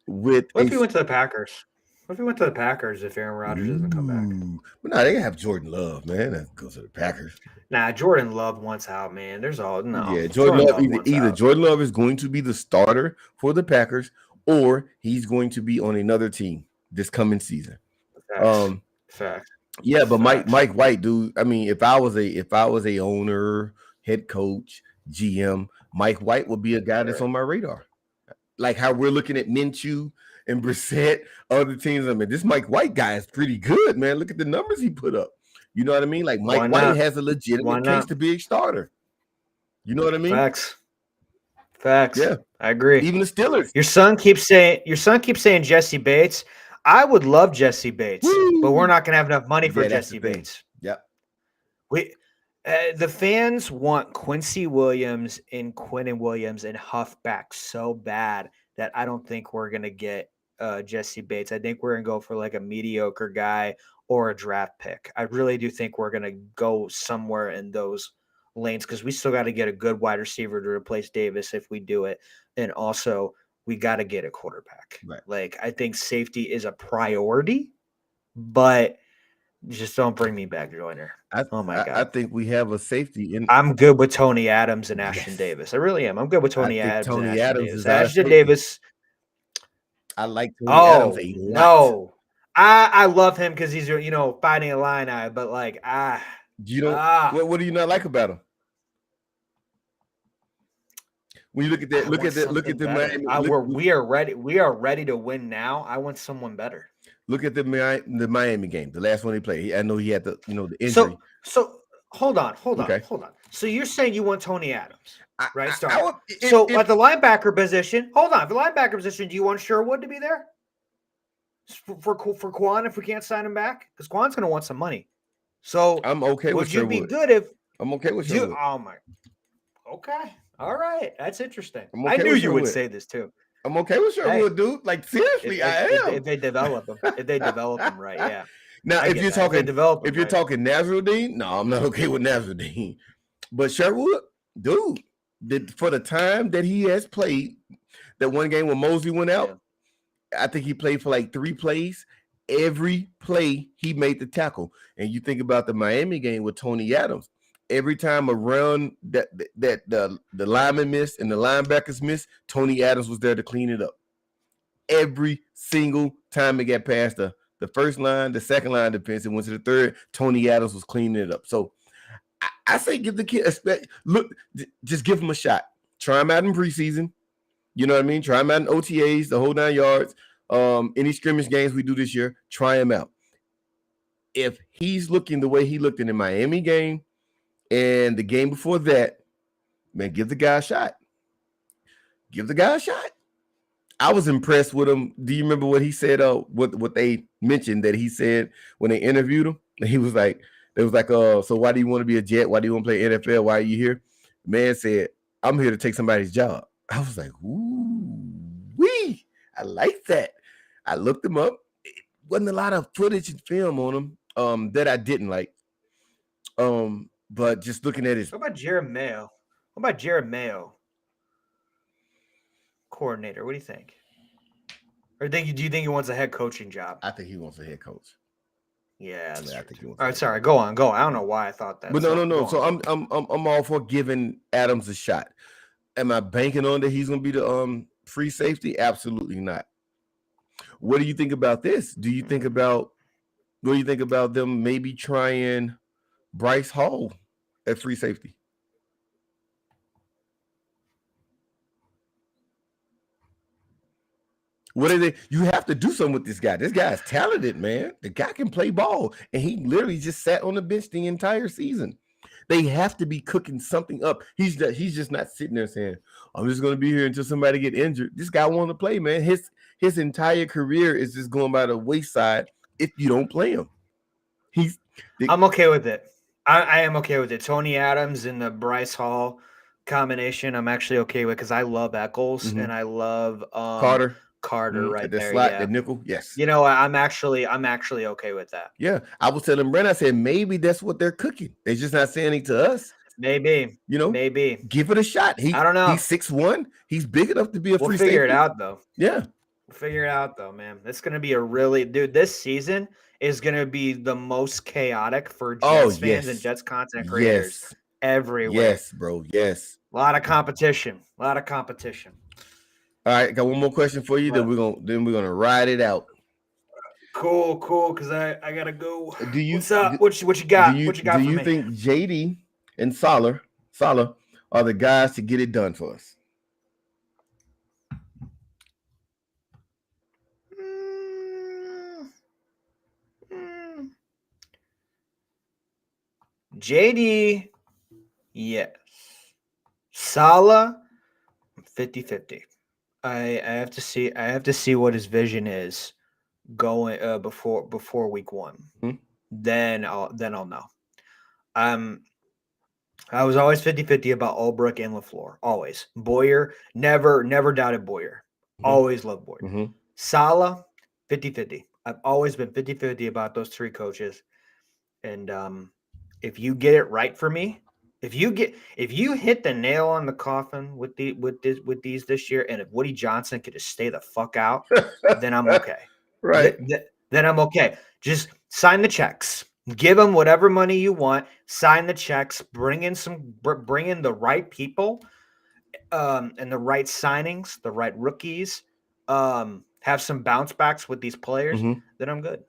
with. What if he went to the Packers? What if he went to the Packers if Aaron Rodgers doesn't come back? But no, they have Jordan Love, man. That goes to the Packers. Nah, Jordan Love wants out, man. There's all no. Yeah, Jordan Love either Jordan Love is going to be the starter for the Packers, or he's going to be on another team this coming season. Facts. Yeah, but Mike White, dude. I mean, if I was a owner, head coach, GM, Mike White would be a guy that's on my radar. Like how we're looking at Minshew and Brissett, other teams. I mean, this Mike White guy is pretty good, man. Look at the numbers he put up. You know what I mean? Like Mike White has a legitimate case to be a starter. You know what I mean? Facts. Yeah, I agree. Even the Steelers. Your son keeps saying Jesse Bates. I would love Jesse Bates, but we're not going to have enough money for Jesse Bates. Yep. The fans want Quincy Williams and Quinnen Williams and Huff back so bad that I don't think we're going to get Jesse Bates. I think we're going to go for like a mediocre guy or a draft pick. I really do think we're going to go somewhere in those lanes because we still got to get a good wide receiver to replace Davis if we do it. And also we got to get a quarterback. Right. Like I think safety is a priority, but just don't bring me back, Joyner. Oh my God. I think we have a safety in. I'm good with Tony Adams and Ashton Davis. I really am. I'm good with Tony Adams. Tony Adams Ashton Davis. I like Tony Adams a lot. No. I love him because he's fighting a Illini, but like what do you not like about him? When you look at the Miami, we are ready to win now. I want someone better. Look at the Miami game, the last one he played. I know he had the injury. So hold on. So you're saying you want Tony Adams, right? At the linebacker position, hold on. The linebacker position, do you want Sherwood to be there for Quan if we can't sign him back? Because Quan's going to want some money. So I'm okay with Sherwood. Would you be good if I'm okay with Sherwood? Oh my. Okay. All right. That's interesting. I knew you would say this too. I'm okay with Sherwood, dude. Like seriously, I am. If they develop him, right, yeah. Now, if you're talking Nasruddin, no, I'm not okay with Nasruddin. But Sherwood, dude, for the time that he has played, that one game when Mosley went out, I think he played for like 3 plays. Every play he made the tackle. And you think about the Miami game with Tony Adams. Every time a run that the lineman missed and the linebackers missed, Tony Adams was there to clean it up. Every single time it got past the first line, the second line defense, and went to the third, Tony Adams was cleaning it up. So I say give the kid just give him a shot. Try him out in preseason. You know what I mean? Try him out in OTAs, the whole 9 yards. Any scrimmage games we do this year, try him out. If he's looking the way he looked in the Miami game and the game before that, man, give the guy a shot. Give the guy a shot. I was impressed with him. Do you remember what he said? What they mentioned that he said when they interviewed him? He was like, so why do you want to be a Jet? Why do you want to play NFL? Why are you here? The man said, I'm here to take somebody's job. I was like, ooh, wee. I like that. I looked him up. It wasn't a lot of footage and film on him that I didn't like. But just looking at his. What about Jared Mayo? What about Jared Mayo? Coordinator. What do you think? Or do you think he wants a head coaching job? I think he wants a head coach. Yeah, that's I think he wants. All right, sorry. Go on. I don't know why I thought that. But no. So I'm all for giving Adams a shot. Am I banking on that he's going to be the free safety? Absolutely not. What do you think about this? What do you think about them maybe trying Bryce Hall at free safety? What are they? You have to do something with this guy. This guy is talented, man. The guy can play ball, and he literally just sat on the bench the entire season. They have to be cooking something up. He's just not sitting there saying, "I'm just going to be here until somebody get injured." This guy wants to play, man. His entire career is just going by the wayside if you don't play him. I'm okay with it. I am okay with it. Tony Adams and the Bryce Hall combination, I'm actually okay with because I love Eccles and I love Carter right the there. Slot, yeah. the nickel. Yes. You know, I'm actually okay with that. Yeah. I was telling Brent, I said, maybe that's what they're cooking. They're just not saying it to us. Maybe. Maybe. Give it a shot. I don't know. He's 6'1". He's big enough to be a free safety. We'll figure it out, though. Yeah. We'll figure it out, though, man. It's going to be this season is going to be the most chaotic for Jets fans and Jets content creators everywhere. Yes, bro. Yes. A lot of competition. All right, got one more question for you. Then we're gonna ride it out. Cool. Because I gotta go. What's up? What you got? What you got for me? Do you think JD and Salah are the guys to get it done for us? JD, yes. Salah, 50-50. I have to see what his vision is going before week 1. Mm-hmm. Then I'll know. I was always 50-50 about Ulbrich and LaFleur. Always. Boyer, never doubted Boyer. Mm-hmm. Always loved Boyer. Mm-hmm. Salah, 50-50. I've always been 50-50 about those 3 coaches. And if you get it right for me, if you hit the nail on the coffin with these this year, and if Woody Johnson could just stay the fuck out, then I'm okay. Right. Then I'm okay. Just sign the checks. Give them whatever money you want. Sign the checks. Bring in the right people, and the right signings, the right rookies. Have some bounce backs with these players. Mm-hmm. Then I'm good.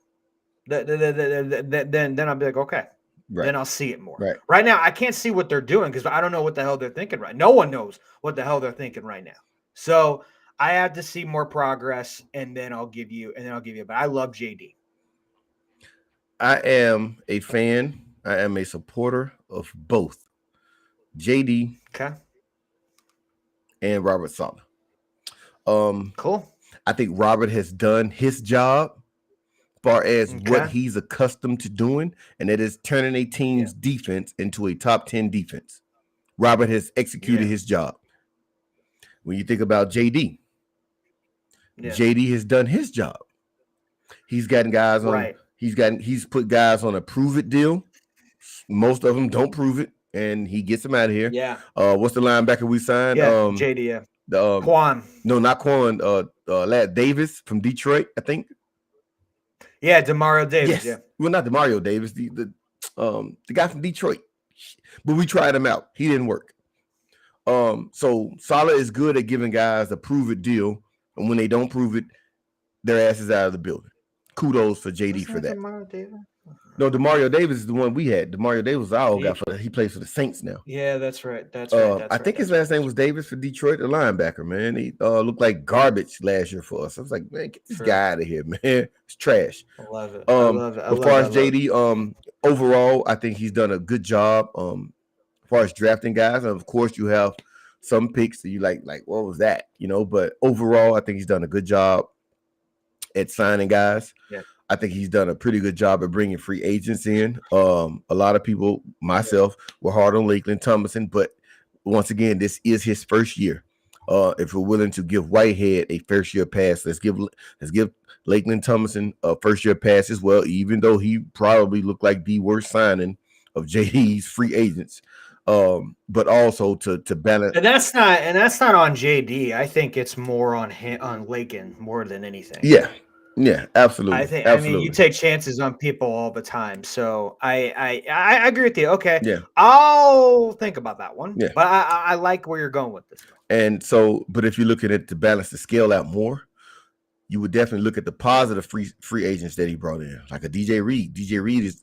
Then I'll be like, okay. Right. Then I'll see it more. Right now, I can't see what they're doing because I don't know what the hell they're thinking right now. No one knows what the hell they're thinking right now. So I have to see more progress, and then I'll give you. But I love JD. I am a fan. I am a supporter of both JD and Robert Saleh. Cool. I think Robert has done his job as far as what he's accustomed to doing, and that is turning a team's defense into a top 10 defense. Robert has executed his job. When you think about JD, JD has done his job. He's gotten guys on. He's put guys on a prove it deal. Most of them don't prove it, and he gets them out of here. Yeah. What's the linebacker we signed? JD. Yeah. Quan. No, not Quan. Lad Davis from Detroit, I think. Yeah, Demario Davis. Yes. Yeah. Well, not Demario Davis. The guy from Detroit. But we tried him out. He didn't work. So Saleh is good at giving guys a prove it deal, and when they don't prove it, their ass is out of the building. kudos for JD for Wasn't that. it Demario Davis? No, Demario Davis is the one we had. Demario Davis was our old guy he plays for the Saints now. Yeah, that's right. That's right. I think his last name was Davis for Detroit, the linebacker, man. He looked like garbage last year for us. I was like, man, get this guy out of here, man. It's trash. I love it. I love it. As far as JD, overall, I think he's done a good job. As far as drafting guys, and of course, you have some picks that you like what was that, But overall, I think he's done a good job at signing guys. Yeah. I think he's done a pretty good job at bringing free agents in. A lot of people, myself, were hard on Lakeland Tomlinson, but once again, this is his first year. If we're willing to give Whitehead a first year pass, let's give Lakeland Tomlinson a first year pass as well, even though he probably looked like the worst signing of JD's free agents. But also to balance, and that's not on JD. I think it's more on Lakin more than anything. Yeah, absolutely. Absolutely. I mean, you take chances on people all the time, so I agree with you. Okay, yeah, I'll think about that one. Yeah, but I like where you're going with this. And so, but if you're looking at to balance the scale out more, you would definitely look at the positive free agents that he brought in, like a DJ Reed. DJ Reed is,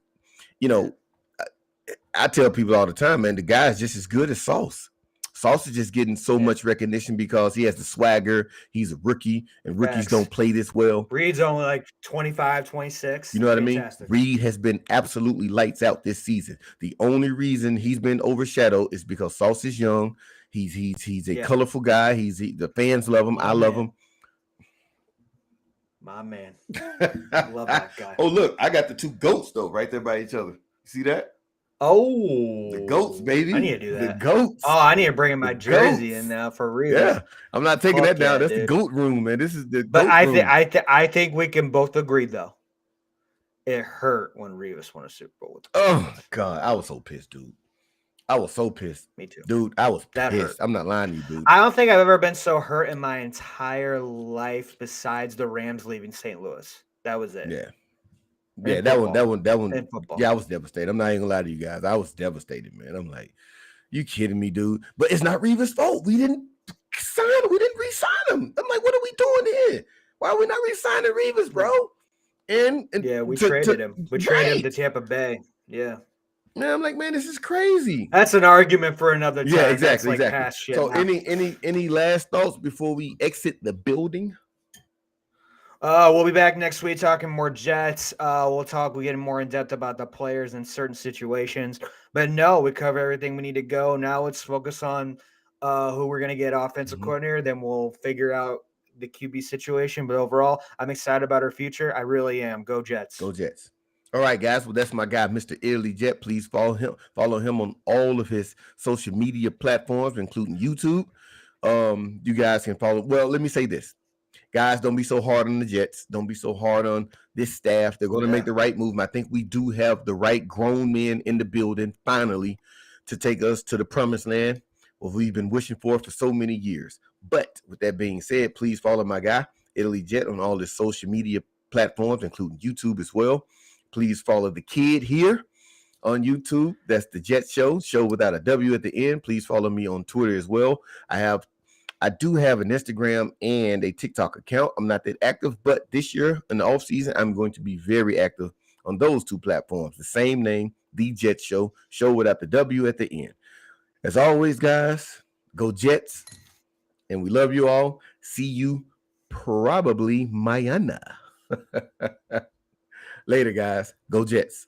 I tell people all the time, man, the guy is just as good as Sauce. Sauce is just getting so much recognition because he has the swagger. He's a rookie, and rookies don't play this well. Reed's only like 25, 26. You know what I mean? Reed has been absolutely lights out this season. The only reason he's been overshadowed is because Sauce is young. He's a colorful guy. The fans love him. I love him. My man. I love that guy. Oh, look, I got the two goats though, right there by each other. You see that? Oh, the goats, baby. I need to do that. The goats. Oh, I need to bring in my jersey in now for real. Yeah, I'm not taking that down. That's the goat room, man. This is the. But I think we can both agree though. It hurt when Revis won a Super Bowl with the Oh God, I was so pissed, dude. I was so pissed. Me too, dude. I was that pissed. Hurt. I'm not lying to you, dude. I don't think I've ever been so hurt in my entire life, besides the Rams leaving St. Louis. That was it. Yeah. Yeah, that one. Yeah, I was devastated. I'm not even gonna lie to you guys. I was devastated, man. I'm like, you kidding me, dude? But it's not Revis' fault. We didn't re-sign him. I'm like, what are we doing here? Why are we not re-signing Revis, bro? And yeah, we traded him. We traded him to Tampa Bay. Yeah. Man, I'm like, man, this is crazy. That's an argument for another time. Yeah, exactly. Like past shit so now. any last thoughts before we exit the building? We'll be back next week talking more Jets. We get more in depth about the players in certain situations. But no, we cover everything we need to go. Now let's focus on who we're gonna get offensive coordinator. Then we'll figure out the QB situation. But overall, I'm excited about our future. I really am. Go Jets. Go Jets. All right, guys. Well, that's my guy, Mr. Italy Jet. Please follow him. Follow him on all of his social media platforms, including YouTube. You guys can follow. Well, let me say this. Guys, don't be so hard on the Jets. Don't be so hard on this staff. They're going to make the right move. I think we do have the right grown men in the building, finally, to take us to the promised land, what we've been wishing for so many years. But with that being said, please follow my guy, Italy Jet, on all his social media platforms, including YouTube as well. Please follow the kid here on YouTube. That's the Jet Show without a W at the end. Please follow me on Twitter as well. I do have an Instagram and a TikTok account. I'm not that active, but this year in the off season, I'm going to be very active on those two platforms. The same name, The Jet Show without the W at the end. As always, guys, go Jets, and we love you all. See you probably mañana. Later, guys. Go Jets.